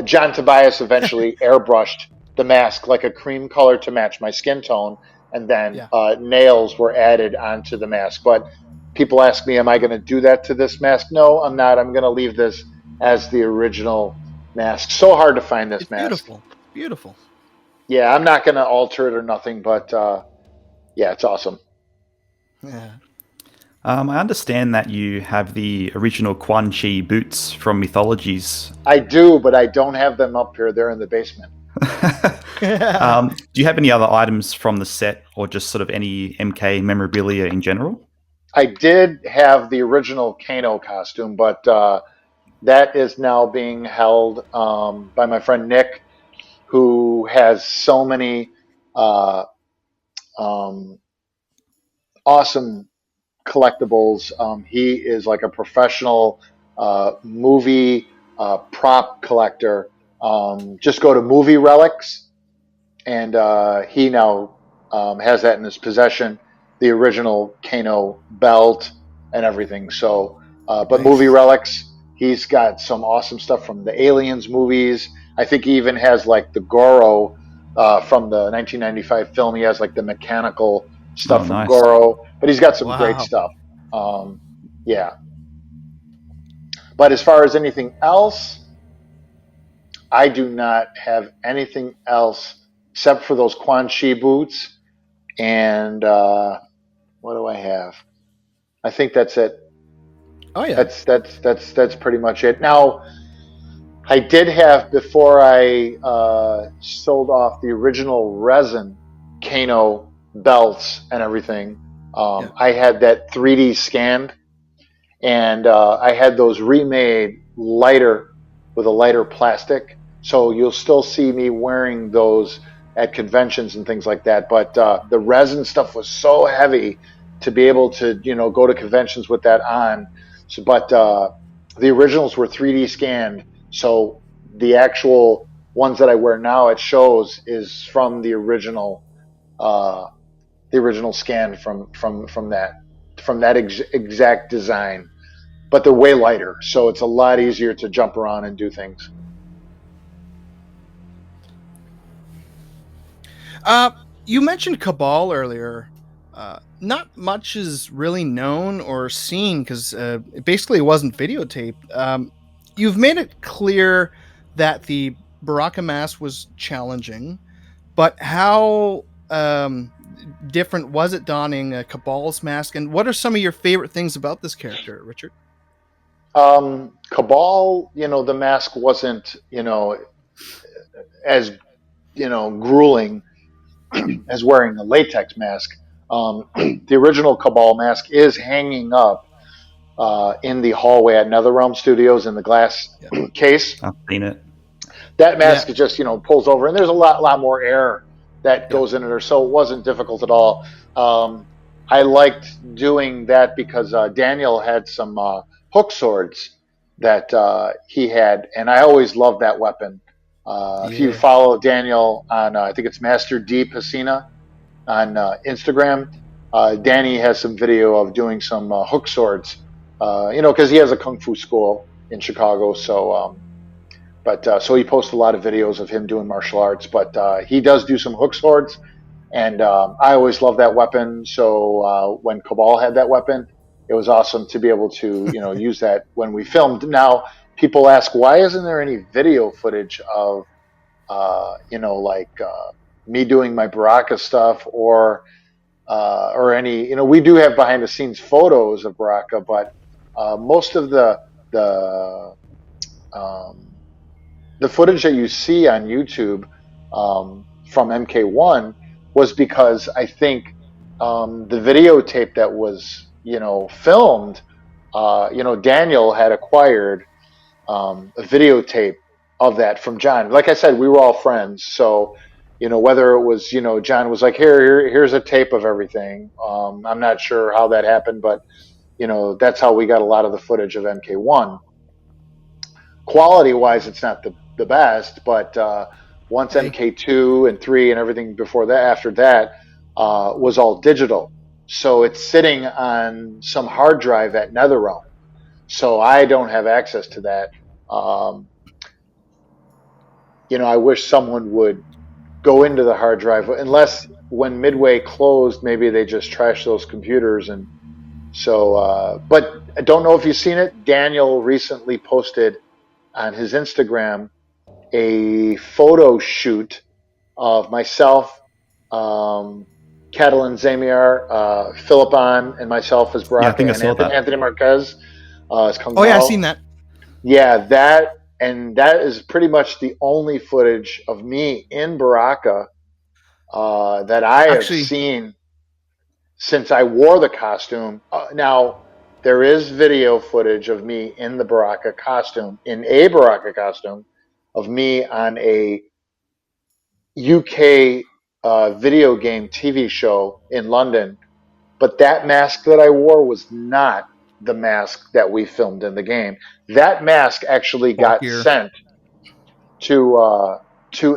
John Tobias eventually airbrushed the mask like a cream color to match my skin tone, and then nails were added onto the mask. But people ask me, am I going to do that to this mask? No, I'm not. I'm going to leave this as the original mask. So hard to find this mask. Beautiful. Yeah, I'm not going to alter it or nothing, but it's awesome. Yeah. I understand that you have the original Quan Chi boots from Mythologies. I do, but I don't have them up here. They're in the basement. Do you have any other items from the set or just sort of any MK memorabilia in general? I did have the original Kano costume, but that is now being held by my friend Nick, who has so many uh, um, awesome collectibles. He is like a professional movie prop collector. Just go to Movie Relics, and he now has that in his possession, the original Kano belt and everything. So, but Movie Nice. Relics, he's got some awesome stuff from the Aliens movies. I think he even has like the Goro from the 1995 film. He has like the mechanical Oh, stuff from nice. Goro, but he's got some great Wow. stuff. Um, yeah. But as far as anything else, I do not have anything else except for those Quan Chi boots. And what do I have? I think that's it. Oh yeah. That's pretty much it. Now, I did have before I sold off the original resin Kano belts and everything. Yeah. I had that 3D scanned, and I had those remade lighter with a lighter plastic. So you'll still see me wearing those at conventions and things like that. But the resin stuff was so heavy to be able to go to conventions with that on. So, but the originals were 3D scanned, so the actual ones that I wear now at shows is from the original scan from that exact design, but they're way lighter, so it's a lot easier to jump around and do things. You mentioned Cabal earlier. Not much is really known or seen because basically it wasn't videotaped. You've made it clear that the Baraka mask was challenging, but how different was it donning a Cabal's mask, and what are some of your favorite things about this character, Richard? Cabal, the mask wasn't, as grueling as wearing a latex mask. The original Cabal mask is hanging up in the hallway at NetherRealm Studios in the glass Yeah. case. I've seen it. That mask just pulls over, and there's a lot more air that goes in it, so it wasn't difficult at all. I liked doing that because Daniel had some hook swords that he had, and I always loved that weapon. If you follow Daniel on, I think it's Master D Pacina on Instagram, Danny has some video of doing some hook swords. Because he has a kung fu school in Chicago, so. So he posts a lot of videos of him doing martial arts, but he does do some hook swords, and I always loved that weapon. So when Cabal had that weapon, it was awesome to be able to use that when we filmed. Now people ask, why isn't there any video footage of me doing my Baraka stuff or any, we do have behind the scenes photos of Baraka, but most of the footage that you see on YouTube from MK1 was because I think the videotape that was filmed, Daniel had acquired a videotape of that from John. Like I said, we were all friends, so whether it was John was like, here's a tape of everything. I'm not sure how that happened, but that's how we got a lot of the footage of MK1. Quality wise, it's not the best, but once MK2 and 3 and everything before that, after that, was all digital. So it's sitting on some hard drive at NetherRealm. So I don't have access to that. I wish someone would go into the hard drive, unless when Midway closed, maybe they just trashed those computers. And so, but I don't know if you've seen it. Daniel recently posted on his Instagram a photo shoot of myself, Catalin Zamiar, Philippon, and myself as Baraka, I think I saw that. Anthony Marquez as Kung Oh yeah, Lao. I've seen that. Yeah, that and that is pretty much the only footage of me in Baraka that I have Actually, seen since I wore the costume. Now, there is video footage of me in the Baraka costume, in a Baraka costume, of me on a UK video game TV show in London. But that mask that I wore was not the mask that we filmed in the game. That mask actually got bulkier. sent to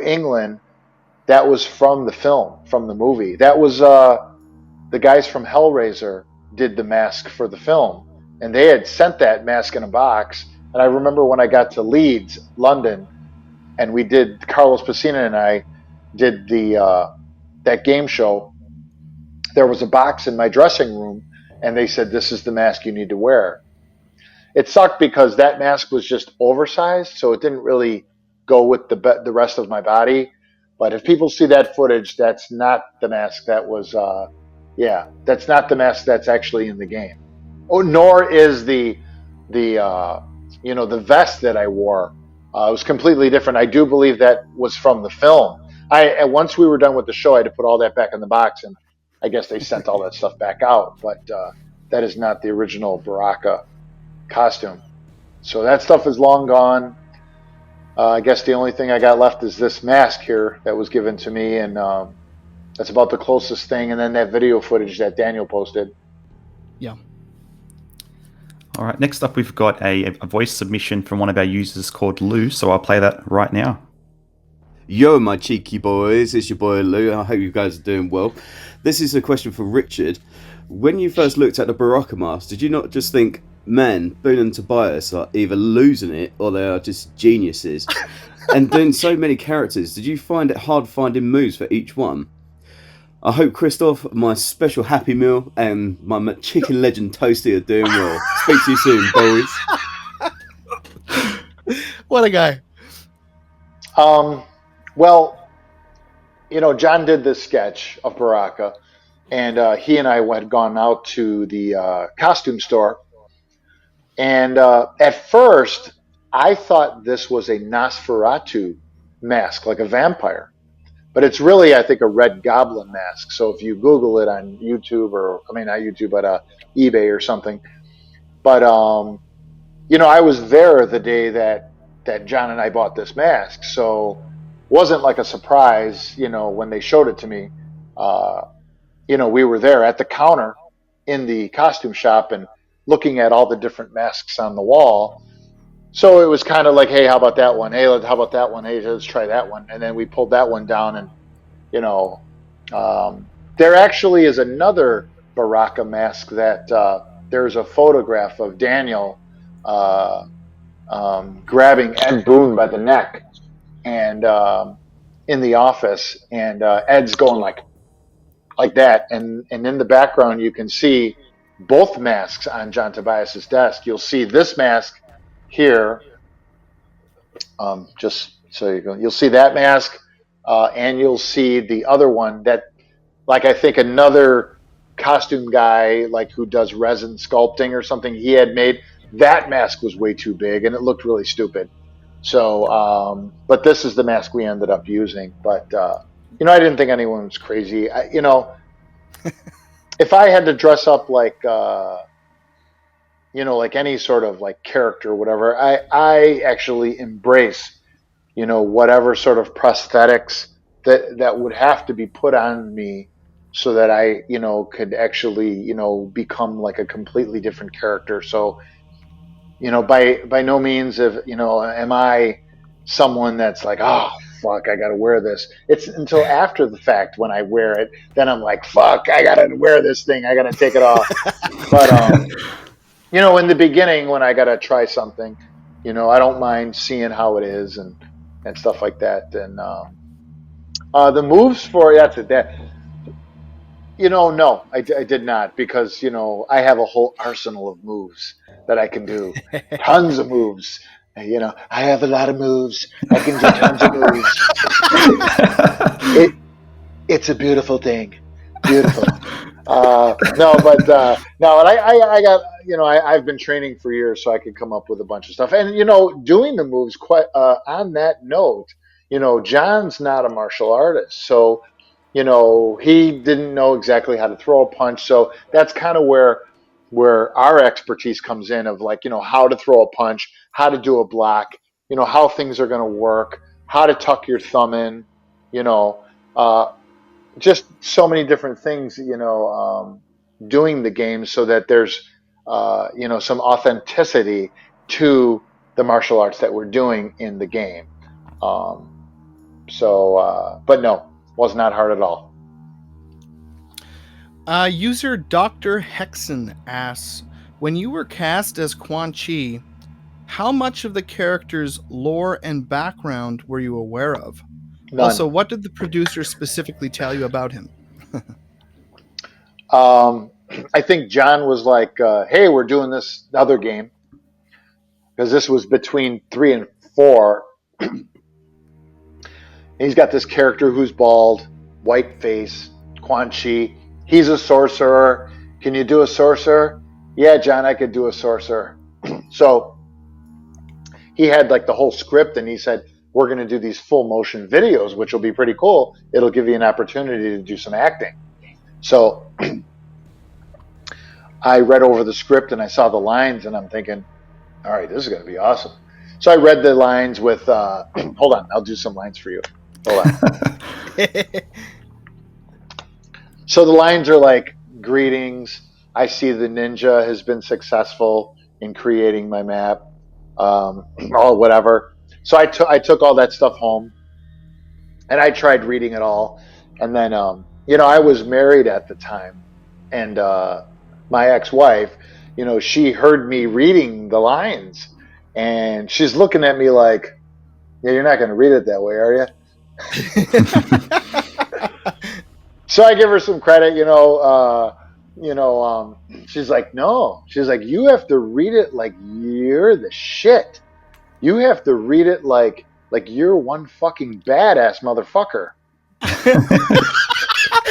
England. That was from the film, from the movie. That was the guys from Hellraiser did the mask for the film, and they had sent that mask in a box. And I remember when I got to Leeds, London, and we did Carlos Pacina and I did the that game show. There was a box in my dressing room, and they said, "This is the mask you need to wear." It sucked because that mask was just oversized, so it didn't really go with the rest of my body. But if people see that footage, that's not the mask that was. Yeah, that's not the mask that's actually in the game. Oh, nor is the vest that I wore. It was completely different. I do believe that was from the film. Once we were done with the show, I had to put all that back in the box, and I guess they sent all that stuff back out. But that is not the original Baraka costume. So that stuff is long gone. I guess the only thing I got left is this mask here that was given to me, and that's about the closest thing. And then that video footage that Daniel posted. Yeah. All right, next up we've got a voice submission from one of our users called Lou, so I'll play that right now. Yo, my cheeky boys, it's your boy Lou. I hope you guys are doing well. This is a question for Richard. When you first looked at the Baraka mask, did you not just think, man, Boone and Tobias are either losing it or they are just geniuses? And doing so many characters, did you find it hard finding moves for each one? I hope Christoph, my special Happy Meal, and my chicken legend Toasty are doing well. Speak to you soon, boys. What a guy. Well, John did this sketch of Baraka, and he and I had gone out to the costume store. And at first, I thought this was a Nosferatu mask, like a vampire. But it's really, I think, a Red Goblin mask. So if you Google it on YouTube, not YouTube, but eBay or something. But, I was there the day that John and I bought this mask. So it wasn't like a surprise, when they showed it to me. We were there at the counter in the costume shop and looking at all the different masks on the wall. So it was kind of like, hey, how about that one? Hey, how about that one? Hey, let's try that one. And then we pulled that one down, and there actually is another Baraka mask that there's a photograph of Daniel grabbing Ed Boon by the neck, and in the office, and Ed's going like that, and in the background you can see both masks on John Tobias's desk. You'll see this mask here, just so you'll see that mask, and you'll see the other one that, I think another costume guy, who does resin sculpting or something, he had made. That mask was way too big, and it looked really stupid. So, but this is the mask we ended up using. But, I didn't think anyone was crazy. If I had to dress up like any sort of character or whatever, I actually embrace, whatever sort of prosthetics that would have to be put on me so that I, could actually, become like a completely different character. So, by no means am I someone that's like, oh, fuck, I got to wear this. It's until after the fact when I wear it, then I'm like, fuck, I got to wear this thing. I got to take it off. But, in the beginning when I got to try something, I don't mind seeing how it is and stuff like that. And the moves for that, no, I did not, because, I have a whole arsenal of moves that I can do. Tons of moves. I have a lot of moves. I can do tons of moves. It's a beautiful thing. Beautiful. No, but no, and I got I've been training for years so I could come up with a bunch of stuff, and doing the moves. Quite on that note, John's not a martial artist, so he didn't know exactly how to throw a punch. So that's kind of where our expertise comes in of like how to throw a punch, how to do a block, how things are going to work, how to tuck your thumb in, you know. Just so many different things, doing the game so that there's, some authenticity to the martial arts that we're doing in the game. Um, but no, was not hard at all. User Dr. Hexen asks, when you were cast as Quan Chi, how much of the character's lore and background were you aware of? None. Also, what did the producer specifically tell you about him? I think John was like, "Hey, we're doing this other game," because this was between 3 and 4. He's got this character who's bald, white face, Quan Chi. He's a sorcerer. Can you do a sorcerer? Yeah, John, I could do a sorcerer. So he had like the whole script, and he said, we're going to do these full motion videos, which will be pretty cool. It'll give you an opportunity to do some acting. So I read over the script and I saw the lines, and I'm thinking, all right, this is going to be awesome. So I read the lines with, hold on, I'll do some lines for you. Hold on. So the lines are like, greetings. I see the ninja has been successful in creating my map, or whatever. So I took all that stuff home, and I tried reading it all. And then, I was married at the time, and my ex-wife, she heard me reading the lines, and she's looking at me like, yeah, you're not going to read it that way, are you? So I give her some credit, she's like, no. She's like, you have to read it like you're the shit. You have to read it like you're one fucking badass motherfucker.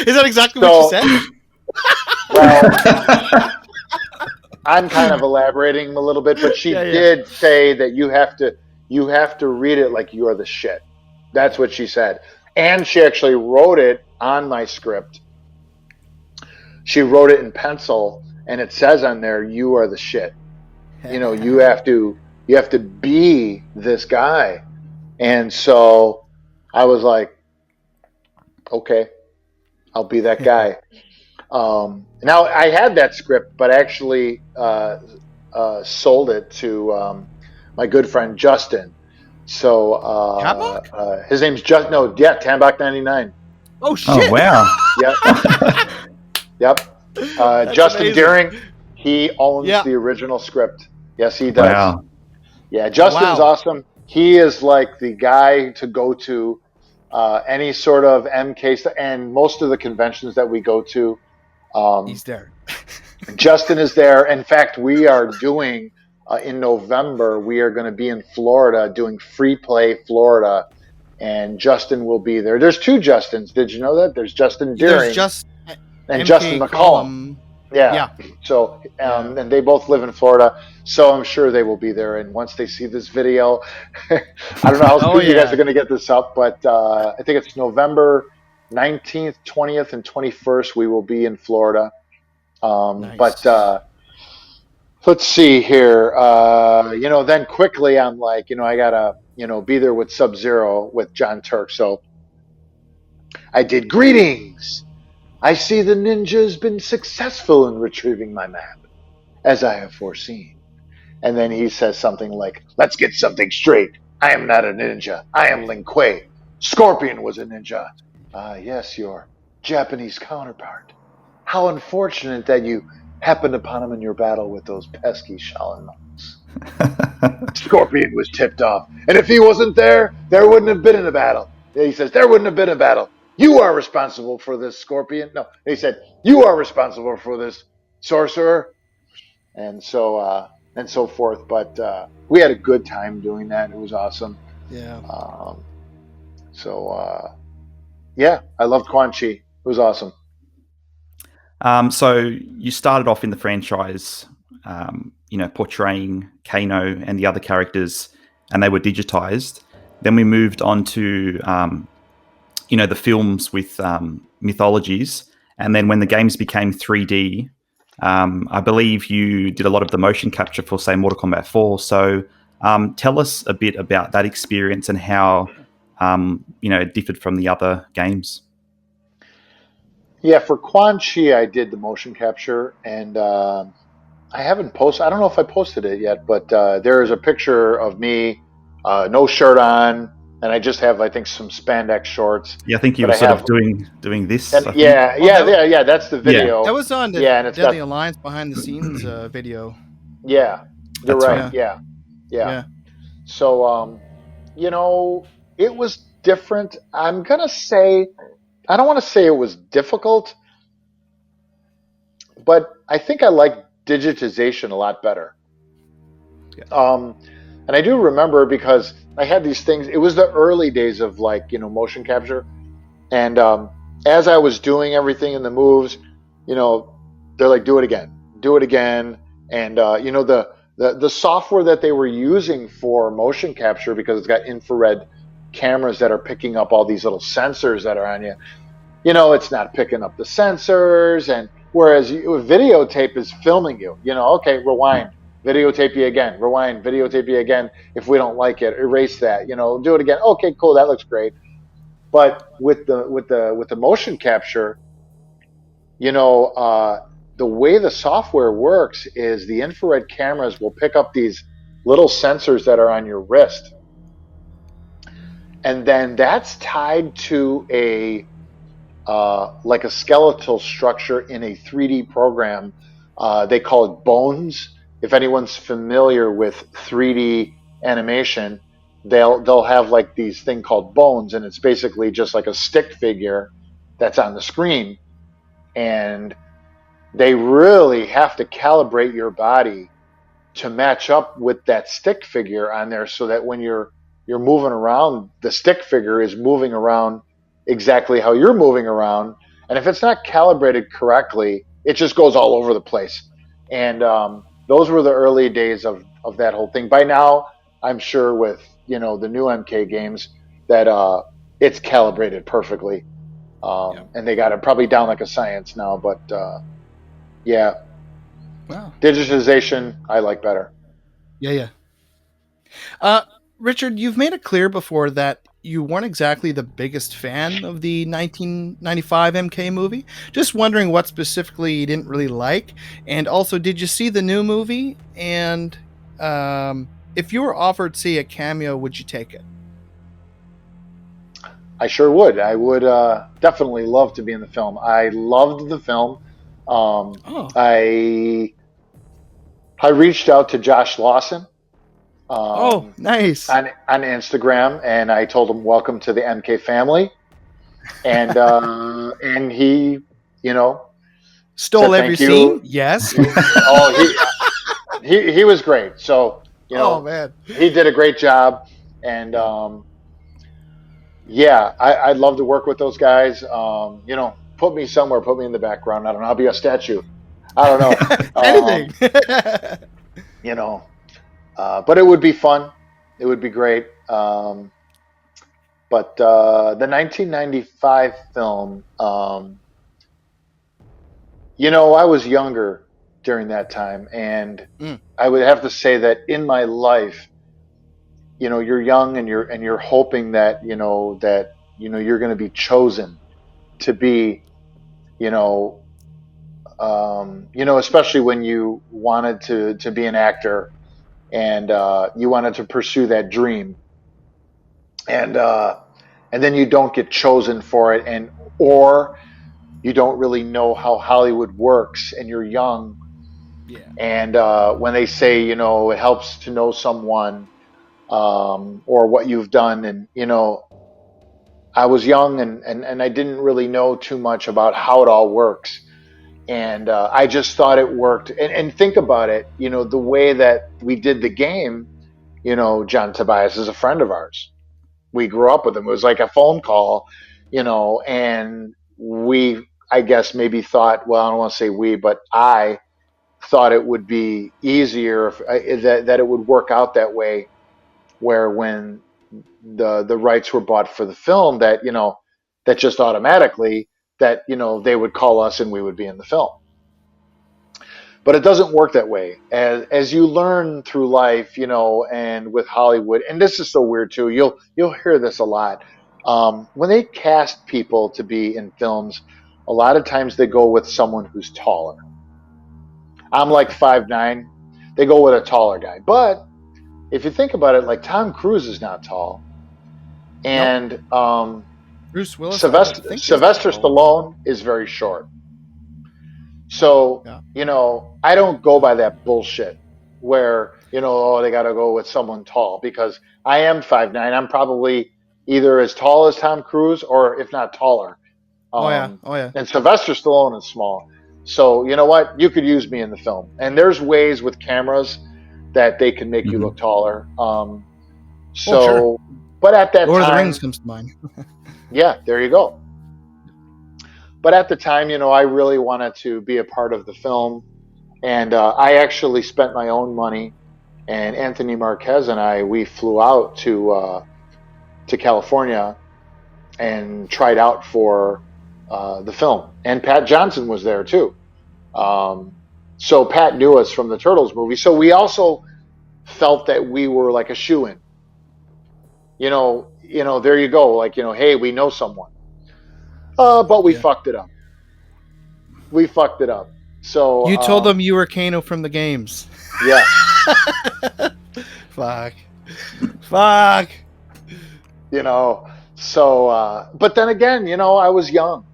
Is that exactly what you said? Well, I'm kind of elaborating a little bit, but she did say that you have to read it like you are the shit. That's what she said. And she actually wrote it on my script. She wrote it in pencil, and it says on there, you are the shit. You have to be this guy. And so I was like, okay, I'll be that guy. Now I had that script, but actually sold it to my good friend Justin. So his name's Tambach 99. Oh shit! Oh wow! Yep. Justin amazing. Deering, he owns the original script. Yes, he does. Wow. Yeah, Justin's awesome. He is like the guy to go to any sort of MK and most of the conventions that we go to. He's there. Justin is there. In fact, we are doing in November. We are going to be in Florida doing Free Play Florida, and Justin will be there. There's 2 Justins. Did you know that? There's Justin Deering and Justin McCollum. Yeah. So, and they both live in Florida, so I'm sure they will be there. And once they see this video, I don't know how soon you guys are going to get this up, but I think it's November 19th, 20th, and 21st. We will be in Florida. Nice. But let's see here. Then quickly I'm like, I gotta, be there with Sub-Zero with John Turk. So I did greetings. I see the ninja's been successful in retrieving my map, as I have foreseen. And then he says something like, let's get something straight. I am not a ninja. I am Lin Kuei. Scorpion was a ninja. Yes, your Japanese counterpart. How unfortunate that you happened upon him in your battle with those pesky Shaolin monks. Scorpion was tipped off. And if he wasn't there, there wouldn't have been a battle. He says, there wouldn't have been a battle. You are responsible for this, Scorpion. No, he said, you are responsible for this, sorcerer. And so forth. But we had a good time doing that. It was awesome. Yeah. I loved Quan Chi. It was awesome. So you started off in the franchise, portraying Kano and the other characters, and they were digitized. Then we moved on to, the films with mythologies. And then when the games became 3D, I believe you did a lot of the motion capture for, say, Mortal Kombat 4. So tell us a bit about that experience and how, it differed from the other games. Yeah, for Quan Chi, I did the motion capture, and I haven't posted. I don't know if I posted it yet, but there is a picture of me, no shirt on, and I just have, I think, some spandex shorts. Yeah, I think you But were I sort have, of doing this, and I think. yeah. That's the video. That was on the Yeah, and it's Deadly got, Alliance behind the scenes video. yeah, you're That's right. right. Yeah. Yeah. So, it was different. I'm gonna say, I don't want to say it was difficult, but I think I like digitization a lot better. Yeah. And I do remember because I had these things. It was the early days of motion capture, and as I was doing everything in the moves, you know, they're like, do it again, and the software that they were using for motion capture, because it's got infrared cameras that are picking up all these little sensors that are on you. It's not picking up the sensors, and whereas videotape is filming you. Okay, rewind, videotape you again, rewind, videotape you again. If we don't like it, erase that. Do it again. Okay, cool, that looks great. But with the motion capture, the way the software works is the infrared cameras will pick up these little sensors that are on your wrist, and then that's tied to like a skeletal structure in a 3D program. They call it bones. If anyone's familiar with 3D animation, they'll have like these thing called bones, and it's basically just like a stick figure that's on the screen. And they really have to calibrate your body to match up with that stick figure on there, so that when you're moving around, the stick figure is moving around exactly how you're moving around. And if it's not calibrated correctly, it just goes all over the place. And those were the early days of that whole thing. By now, I'm sure with the new MK games that it's calibrated perfectly, and they got it probably down like a science now. But yeah, Wow. digitization I like better. Yeah. Richard, you've made it clear before that you weren't exactly the biggest fan of the 1995 MK movie. Just wondering what specifically you didn't really like. And also, did you see the new movie? And if you were offered, say, a cameo, would you take it? I sure would. I would definitely love to be in the film. I loved the film. I reached out to Josh Lawson nice. on Instagram, and I told him, welcome to the MK family. And and he, Stole said, every "Thank you." scene? Yes. he was great. So Oh, man. he did a great job, and yeah, I'd love to work with those guys. Put me somewhere, put me in the background. I don't know. I'll be a statue. I don't know. Anything. But it would be fun. It would be great. But the 1995 film, I was younger during that time, and I would have to say that in my life, you're young, and you're hoping that you're going to be chosen to be, especially when you wanted to be an actor, and you wanted to pursue that dream, and then you don't get chosen for it, or you don't really know how Hollywood works, and you're young. Yeah. And when they say, it helps to know someone, or what you've done, and I was young, and I didn't really know too much about how it all works, and I just thought it worked. And think about it, the way that we did the game. John Tobias is a friend of ours. We grew up with him. It was like a phone call, and I guess maybe thought, well, I don't want to say we, but I thought it would be easier that it would work out that way, where when the rights were bought for the film, that that just automatically that they would call us and we would be in the film. But it doesn't work that way. As you learn through life, and with Hollywood, and this is so weird too. You'll hear this a lot. When they cast people to be in films, a lot of times they go with someone who's taller. I'm like 5'9". They go with a taller guy. But if you think about it, like Tom Cruise is not tall, and Bruce Willis, Sylvester Stallone is very short. So, I don't go by that bullshit where, oh, they got to go with someone tall, because I am 5'9". I'm probably either as tall as Tom Cruise or if not taller. Oh, yeah. And Sylvester Stallone is small. So, you know what? You could use me in the film. And there's ways with cameras that they can make you look taller. Sure. But at that Lord time, of the Rings comes to mind. yeah, there you go. But at the time, I really wanted to be a part of the film, and I actually spent my own money. And Anthony Marquez and we flew out to California and tried out for the film. And Pat Johnson was there too. So Pat knew us from the Turtles movie. So we also felt that we were like a shoo-in. There you go. Like, hey, we know someone. But we fucked it up. So you told them you were Kano from the games. Yeah. Fuck. So, but then again, I was young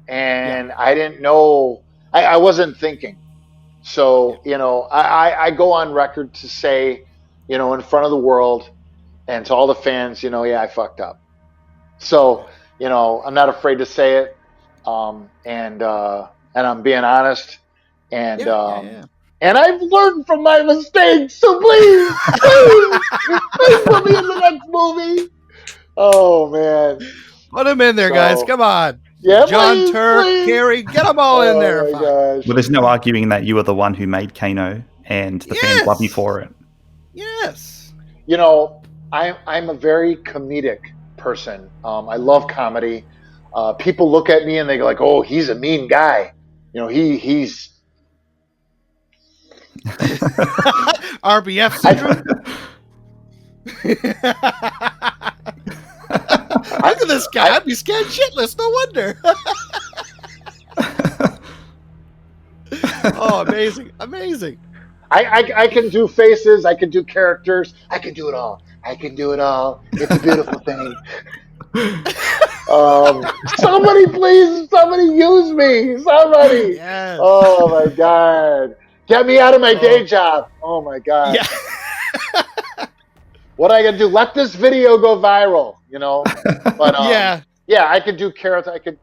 and I didn't know, I wasn't thinking. So, I go on record to say, in front of the world and to all the fans, yeah, I fucked up. So, I'm not afraid to say it. And I'm being honest, and I've learned from my mistakes. So please put me in the next movie. Oh man, put him in there, guys. Come on, yeah, John Turk, Carey, get them all in there. Oh my gosh. Well, there's no arguing that you were the one who made Kano, and the fans love you for it. Yes. I'm a very comedic person. I love comedy. People look at me and they go like, "Oh, he's a mean guy." He's RBF syndrome. Look at this guy. I'd be scared shitless. No wonder. Oh, amazing. I can do faces. I can do characters. I can do it all. It's a beautiful thing. Somebody use me. Somebody. Yes. Oh my God. Get me out of my day job. Oh my God. Yeah. What I gotta do? Let this video go viral, But I could do carrots. I could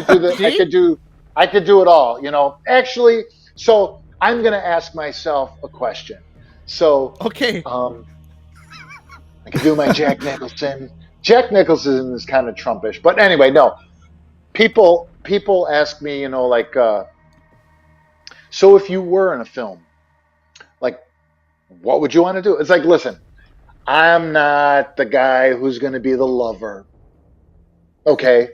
do the I could do it all, Actually, so I'm gonna ask myself a question. So okay. I could do my Jack Nicholson. Jack Nicholson is kind of Trumpish, but anyway, no. People ask me, so if you were in a film, like, what would you want to do? It's like, listen, I'm not the guy who's going to be the lover. Okay,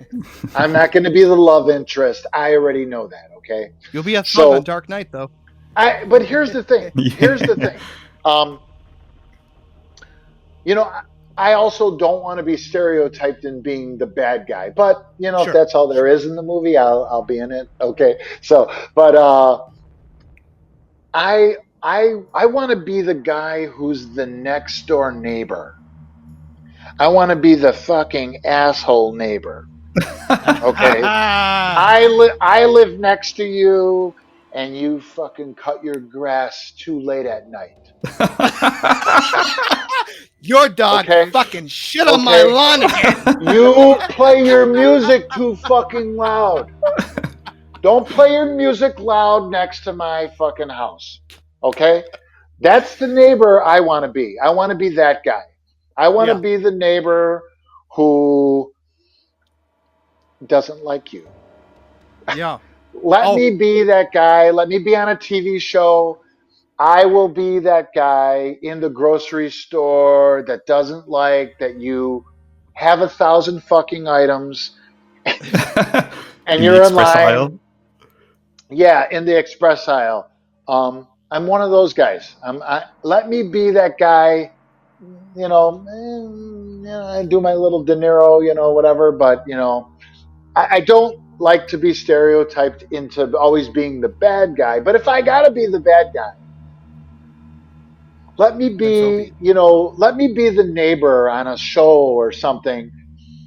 I'm not going to be the love interest. I already know that. Okay, you'll be a thug on Dark Knight, though. But here's the thing. I also don't want to be stereotyped in being the bad guy. But, sure. If that's all there is in the movie, I'll be in it. Okay. So, but I want to be the guy who's the next door neighbor. I want to be the fucking asshole neighbor. Okay. I live next to you and you fucking cut your grass too late at night. Your dog fucking shit on my lawn again. You play your music too fucking loud. Don't play your music loud next to my fucking house. Okay? That's the neighbor I want to be. I want to be that guy. I want to be the neighbor who doesn't like you. Yeah. Let me be that guy. Let me be on a TV show. I will be that guy in the grocery store that doesn't like that you have 1,000 fucking items and In the you're in express line. aisle. Yeah, in the express aisle. I'm one of those guys. Let me be that guy. I do my little De Niro, whatever. But I don't like to be stereotyped into always being the bad guy. But if I gotta be the bad guy, let me Then so be be, it. let me be the neighbor on a show or something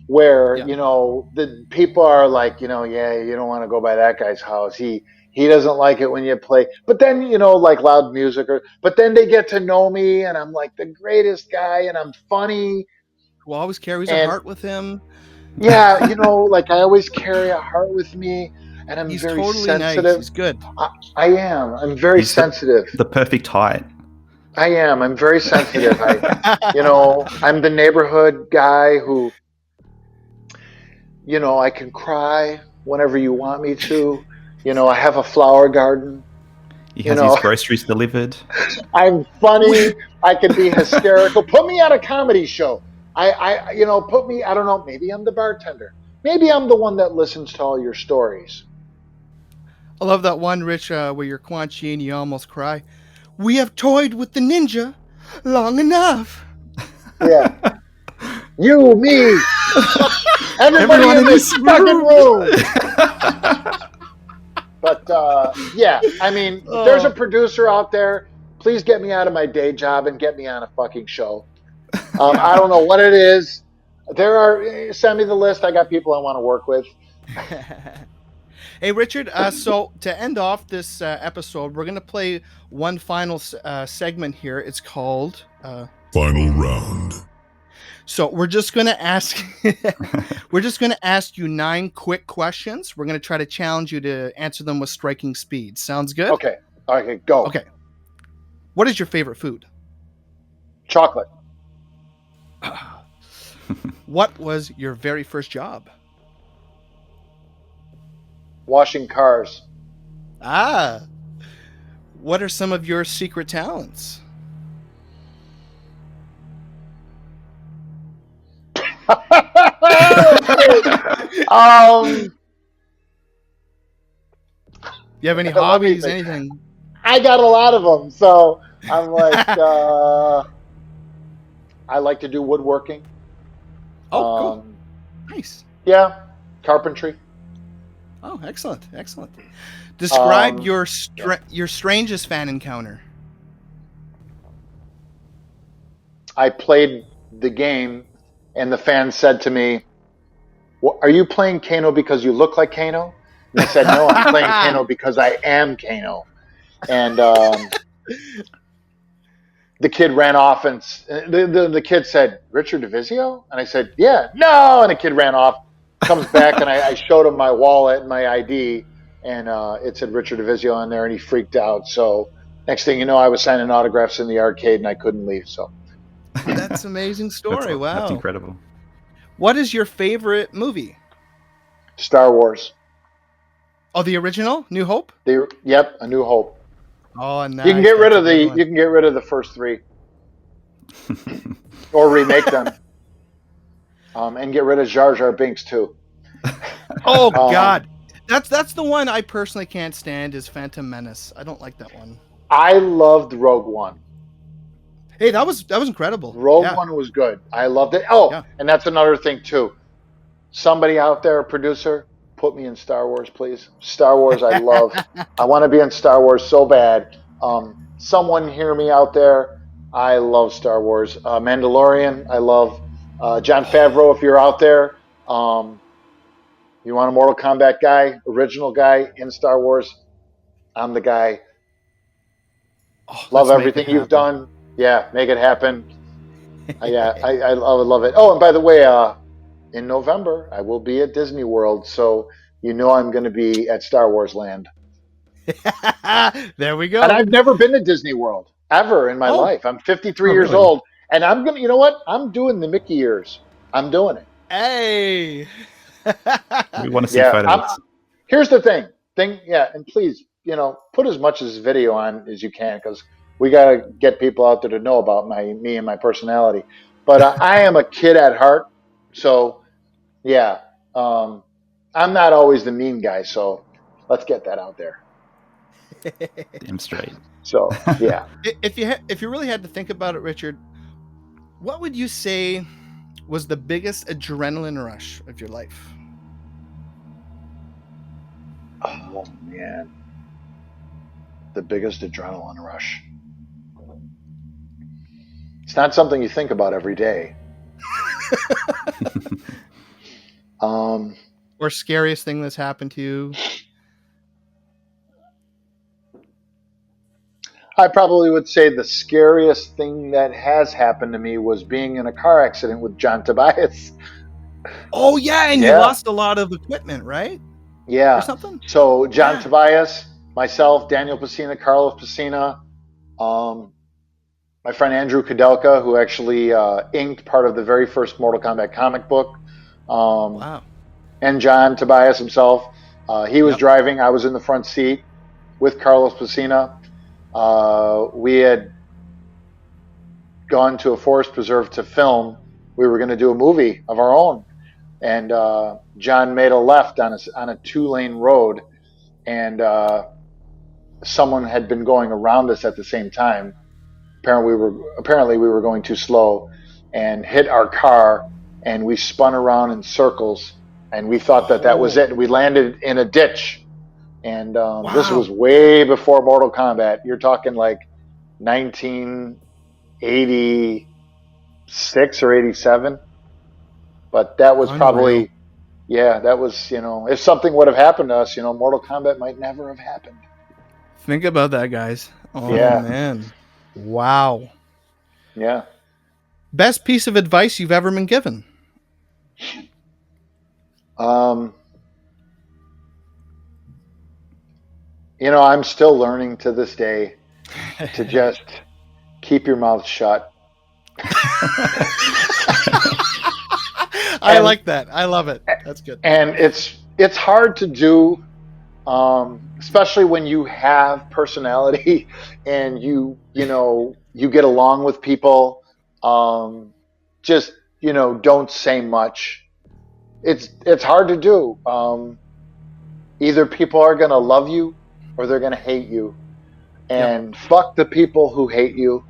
where, Yeah. the people are like, yeah, you don't want to go by that guy's house. He doesn't like it when you play. But then, like loud music but then they get to know me and I'm like the greatest guy and I'm funny. Who always carries a And heart with him. yeah, like I always carry a heart with me and I'm He's very totally nice. sensitive. He's good. I am. I'm very He's sensitive. the perfect height. I am. I'm very sensitive. I'm the neighborhood guy who, I can cry whenever you want me to. I have a flower garden. He has his groceries delivered. I'm funny. I can be hysterical. Put me on a comedy show. Put me, I don't know, maybe I'm the bartender. Maybe I'm the one that listens to all your stories. I love that one, Rich, where you're Quan Chi and you almost cry. We have toyed with the ninja long enough. Yeah. You, me, everybody Everyone in this fucking room. But yeah, I mean, if there's a producer out there, please get me out of my day job and get me on a fucking show. I don't know what it is. Send me the list. I got people I want to work with. Hey, Richard, so to end off this episode, we're going to play one final segment here. It's called... Final round. So we're just going to ask you 9 quick questions. We're going to try to challenge you to answer them with striking speed. Sounds good? Okay, go. Okay. What is your favorite food? Chocolate. What was your very first job? Washing cars. Ah. What are some of your secret talents? You have any hobbies, anything? I got a lot of them. So I'm like, I like to do woodworking. Oh, cool. Nice. Yeah. Carpentry. Oh, excellent. Excellent. Describe your strangest fan encounter. I played the game and the fan said to me, are you playing Kano because you look like Kano? And I said, no, I'm playing Kano because I am Kano. And the kid ran off and the kid said, Richard Divizio? And I said, yeah, no. And the kid ran off, comes back, and I showed him my wallet and my ID, and it said Richard Divizio on there, and he freaked out. So next thing you know, I was signing autographs in the arcade, and I couldn't leave. So that's an amazing story. Wow. That's incredible. What is your favorite movie? Star Wars. Oh, the original? New Hope? Yep, A New Hope. Oh, nice. You can get rid of the first 3, or remake them, and get rid of Jar Jar Binks too. Oh God, that's the one I personally can't stand. Is Phantom Menace? I don't like that one. I loved Rogue One. Hey, that was incredible. Rogue One was good. I loved it. Oh, yeah. And that's another thing too. Somebody out there, a producer, put me in Star Wars, please. Star Wars, I love. I want to be in Star Wars so bad. Someone hear me out there. I love Star Wars. Mandalorian, I love. Jon Favreau, if you're out there. You want a Mortal Kombat guy, original guy in Star Wars? I'm the guy. Oh, love everything you've done. Yeah, make it happen. I would love it. Oh, and by the way, in November, I will be at Disney World, so I'm going to be at Star Wars Land. There we go. And I've never been to Disney World ever in my life. I'm 53 years old, and I'm going to, you know what? I'm doing the Mickey ears. I'm doing it. Hey. We want to see photos. here's the thing. And please, put as much of this video on as you can because we got to get people out there to know about me and my personality. But I am a kid at heart, so yeah, I'm not always the mean guy. So let's get that out there. Damn straight. So yeah. If you really had to think about it, Richard, what would you say was the biggest adrenaline rush of your life? Oh man, the biggest adrenaline rush. It's not something you think about every day. Or scariest thing that's happened to you? I probably would say the scariest thing that has happened to me was being in a car accident with John Tobias. Oh yeah, and you Yeah. lost a lot of equipment, right? Yeah. Or something? So John Yeah. Tobias, myself, Daniel Pacina, Carlos Pacina, my friend Andrew Kudelka, who actually inked part of the very first Mortal Kombat comic book, Wow. and John Tobias himself. He was Yep. driving. I was in the front seat with Carlos Pacina. We had gone to a forest preserve to film. We were going to do a movie of our own, and John made a left on a 2-lane road, and someone had been going around us at the same time. Apparently we were going too slow, and hit our car, and we spun around in circles, and we thought that was it. We landed in a ditch, and this was way before Mortal Kombat. You're talking like 1986 or 87, but that was probably, that was, if something would have happened to us, Mortal Kombat might never have happened. Think about that, guys. Oh Yeah. man. Wow. Yeah. Best piece of advice you've ever been given? I'm still learning to this day to just keep your mouth shut. I like that. I love it. That's good. And it's hard to do, especially when you have personality and you get along with people. Just don't say much. It's hard to do. Either people are gonna love you or they're gonna hate you, and fuck the people who hate you,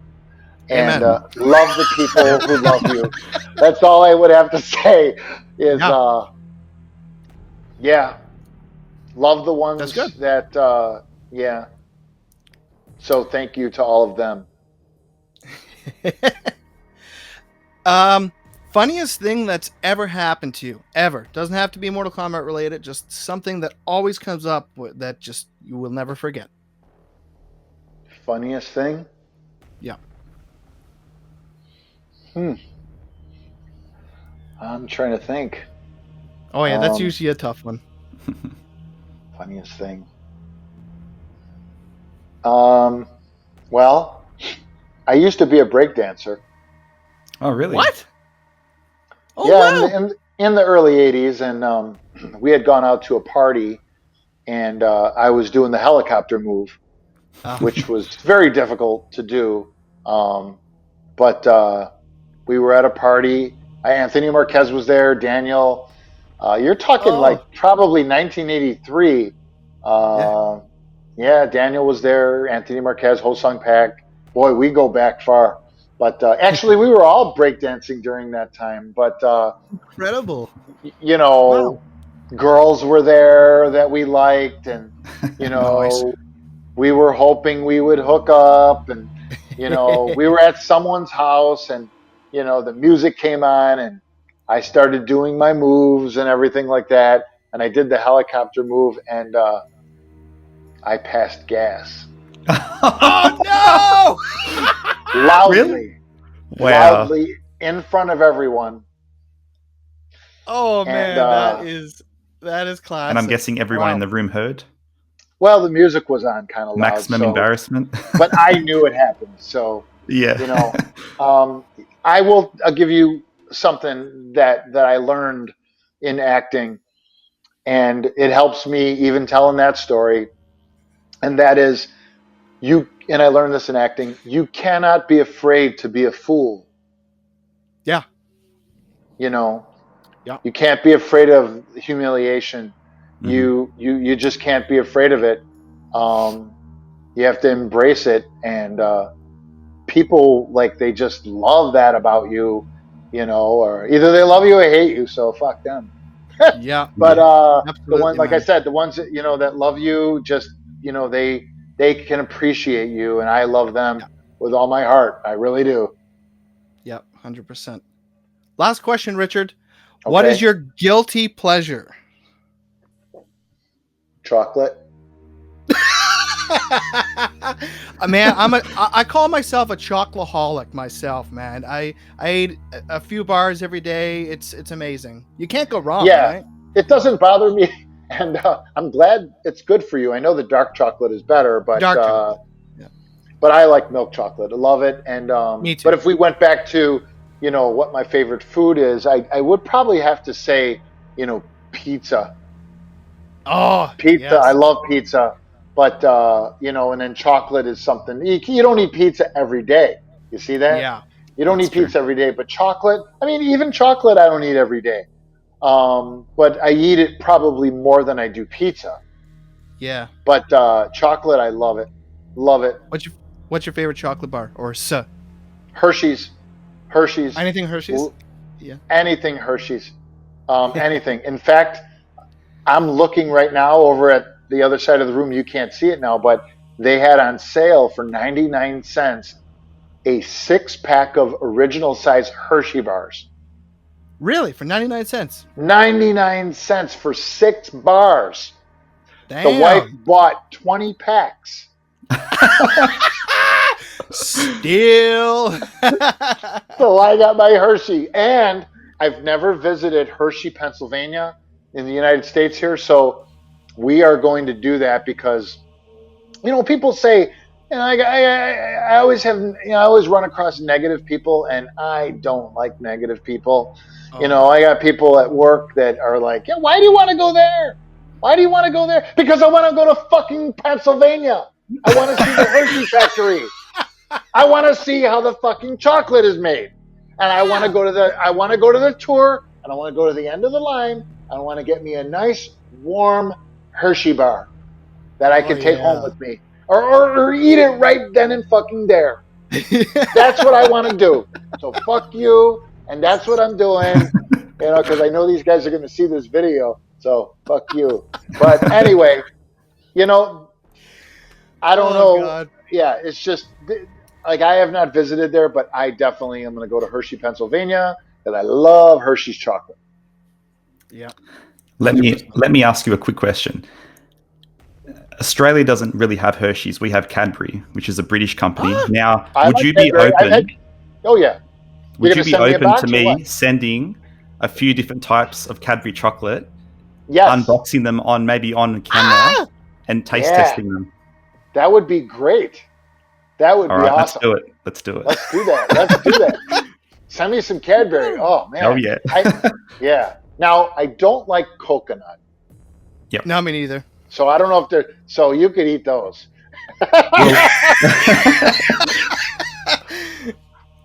and love the people who love you. That's all I would have to say. Is love the ones that So thank you to all of them. Funniest thing that's ever happened to you, ever. Doesn't have to be Mortal Kombat related, just something that always comes up that just you will never forget. Funniest thing? Yeah. I'm trying to think. Oh yeah, that's usually a tough one. Funniest thing. Well, I used to be a breakdancer. Oh, really? What? Oh, yeah, wow. in the early 80s, and we had gone out to a party, and I was doing the helicopter move, which was very difficult to do. But we were at a party. Anthony Marquez was there, Daniel. You're talking like probably 1983. Yeah, Daniel was there, Anthony Marquez, Ho-Sung Pak. Boy, we go back far. But actually, we were all breakdancing during that time. But, incredible. Girls were there that we liked. And, Nice. we were hoping we would hook up. And, we were at someone's house. And, the music came on. And I started doing my moves and everything like that. And I did the helicopter move. And I passed gas. Oh, no! Loudly. Really? Wow. Loudly in front of everyone. Oh man, that is classic. And I'm guessing everyone in the room heard. Well, the music was on kind of loud. Maximum embarrassment. But I knew it happened. So yeah. I'll give you something that I learned in acting, and it helps me even telling that story. And that is, and I learned this in acting, you cannot be afraid to be a fool. Yeah. Yeah. You can't be afraid of humiliation. You just can't be afraid of it. You have to embrace it, and people they just love that about you, or either they love you or hate you. So fuck them. Yeah. But the one, man. I said, the ones that that love you, just they can appreciate you, and I love them with all my heart. I really do. Yep, 100%. Last question, Richard. Okay. What is your guilty pleasure? Chocolate. Man, I call myself a chocoholic myself, man. I eat a few bars every day. It's amazing. You can't go wrong. Yeah, right? It doesn't bother me, and I'm glad it's good for you. I know the dark chocolate is better, but dark chocolate. Yeah. But I like milk chocolate. I love it. And me too. But if we went back to what my favorite food is, I would probably have to say pizza. Oh, pizza! Yes. I love pizza. But and then chocolate is something you don't eat pizza every day. You see that? Yeah. You don't eat pizza every day, but chocolate. I mean, even chocolate, I don't eat every day. But I eat it probably more than I do pizza. Yeah. But chocolate, I love it. Love it. What's your favorite chocolate bar or Hershey's. Anything Hershey's? Yeah. Anything Hershey's. Anything. In fact, I'm looking right now over at the other side of the room. You can't see it now, but they had on sale for 99 cents a 6-pack of original size Hershey bars. Really? For 99 cents? 99 cents for 6 bars. Damn. The wife bought 20 packs. Still. So I got my Hershey. And I've never visited Hershey, Pennsylvania in the United States here. So we are going to do that because, people say, I always have, I always run across negative people, and I don't like negative people. Oh. I got people at work that are like, yeah, why do you want to go there? Why do you want to go there? Because I want to go to fucking Pennsylvania. I want to see the Hershey factory. I want to see how the fucking chocolate is made. And I want to go to the tour, and I want to go to the end of the line, and I want to get me a nice warm Hershey bar that I can take home with me. Or eat it right then and fucking there. That's what I want to do. So fuck you, and that's what I'm doing. Because I know these guys are going to see this video. So fuck you. But anyway, I don't know. God. Yeah, it's just I have not visited there, but I definitely am going to go to Hershey, Pennsylvania, because I love Hershey's chocolate. Yeah. Let me ask you a quick question. Australia doesn't really have Hershey's. We have Cadbury, which is a British company. Now, would you be open? Oh yeah. Would you be open to me sending a few different types of Cadbury chocolate? Yes. Unboxing them on camera and taste testing them. That would be great. That would be awesome. Let's do it. Let's do that. Send me some Cadbury. Oh man. Oh yeah. Yeah. Now I don't like coconut. Yep. No, me neither. So I don't know if they're. So you could eat those.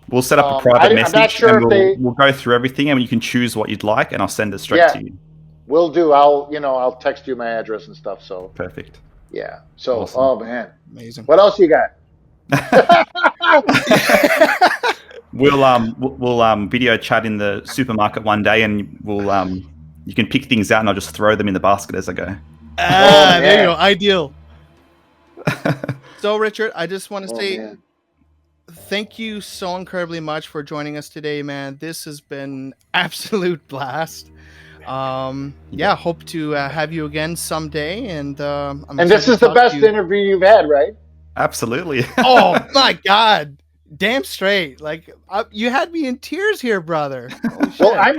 We'll set up a private message, and we'll go through everything, and you can choose what you'd like, and I'll send it straight to you. Will do. I'll text you my address and stuff. So perfect. Yeah. So awesome. Oh man, amazing. What else you got? We'll video chat in the supermarket one day, and we'll you can pick things out, and I'll just throw them in the basket as I go. There you go. Ideal. So, Richard, I just want to say thank you so incredibly much for joining us today, man. This has been absolute blast. Hope to have you again someday. And this is the best interview you've had, right? Absolutely. Oh my God. Damn straight. Like you had me in tears here, brother. Well, I'm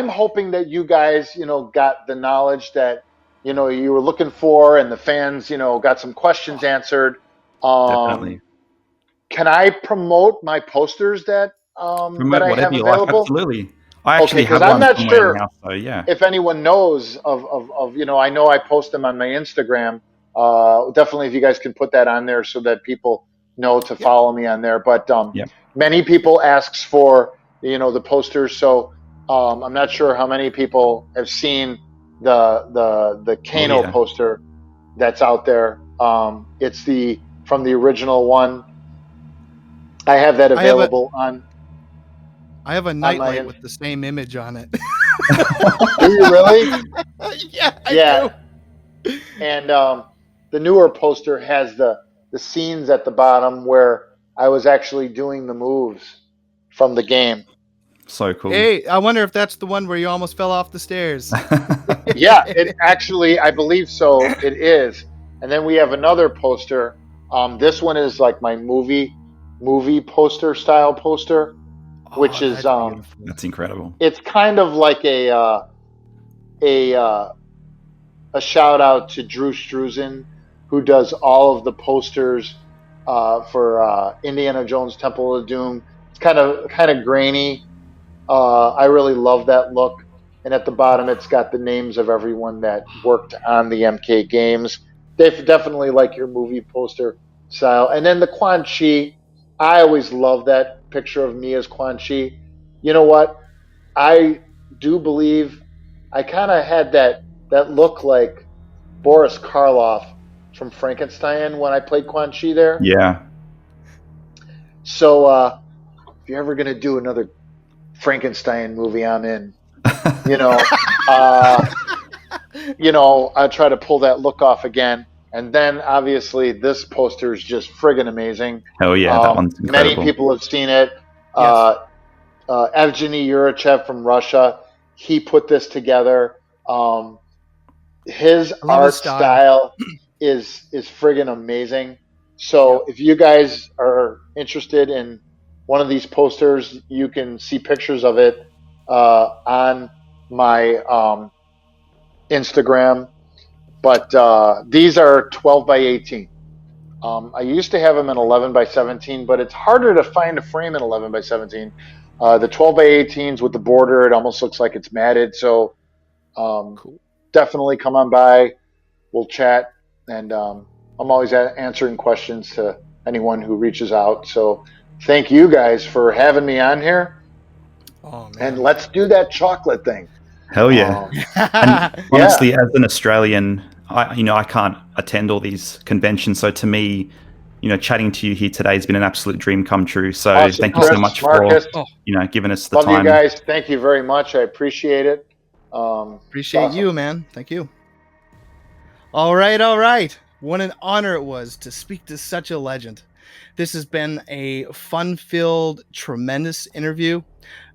hoping that you guys, got the knowledge that, you were looking for, and the fans, got some questions answered. Definitely. Can I promote my posters that I have available? Absolutely. I actually because have I'm one not somewhere sure now, so yeah. if anyone knows of I know I post them on my Instagram. Definitely, if you guys can put that on there so that people know to Yeah. follow me on there. But Yep. many people asks for the posters, so I'm not sure how many people have seen the Oh Kano yeah. poster that's out there. It's the from the original one. I have that I have a available on my. nightlight with the same image on it. Do you really? Yeah, I Yeah, do. and the newer poster has the scenes at the bottom where I was actually doing the moves from the game. So cool. Hey, I wonder if that's the one where you almost fell off the stairs. Yeah, it actually, I believe so. It is. And then we have another poster. This one is like my movie poster style poster, Oh, which is that's beautiful. That's incredible. it's kind of like a a shout out to Drew Struzan, who does all of the posters for Indiana Jones Temple of Doom. It's kind of grainy. I really love that look. And at the bottom, it's got the names of everyone that worked on the MK games. They definitely like your movie poster style. And then the Quan Chi, I always love that picture of me as Quan Chi. You know what? I do believe I kind of had that look like Boris Karloff from Frankenstein when I played Quan Chi there. Yeah. So if you're ever gonna do another Frankenstein movie, I'm in. You know, uh, I try to pull that look off again. And then obviously this poster is just friggin' amazing. Hell yeah, that one's Many incredible. people have seen it. Yes. Evgeny Yurachev from Russia, he put this together. His I love art his style. style is friggin' amazing. So if you guys are interested in one of these posters, you can see pictures of it on my Instagram. But these are 12 by 18. I used to have them in 11 by 17, but it's harder to find a frame in 11 by 17. The 12 by 18s with the border, it almost looks like it's matted. So Cool. definitely come on by. We'll chat. And I'm always answering questions to anyone who reaches out. So thank you guys for having me on here. Oh man. And let's do that chocolate thing. Hell yeah. And honestly, as an Australian, I can't attend all these conventions. So to me, chatting to you here today has been an absolute dream come true. So Awesome. thank you so Chris, much Marcus, for, giving us the love time. you guys. Thank you very much. I appreciate it. Appreciate awesome. you, man. Thank you. All right. What an honor it was to speak to such a legend. This has been a fun-filled, tremendous interview.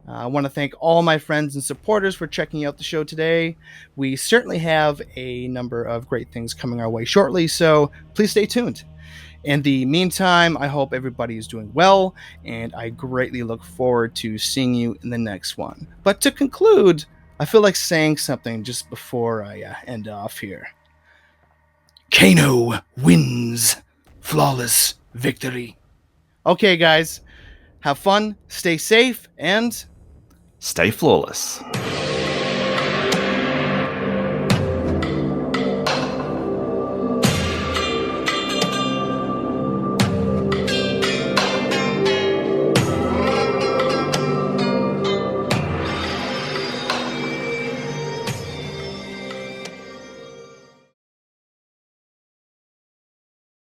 I want to thank all my friends and supporters for checking out the show today. We certainly have a number of great things coming our way shortly, so please stay tuned. In the meantime, I hope everybody is doing well, and I greatly look forward to seeing you in the next one. But to conclude, I feel like saying something just before I end off here. Kano wins. Flawless victory. Okay, guys. Have fun, stay safe, and Stay flawless.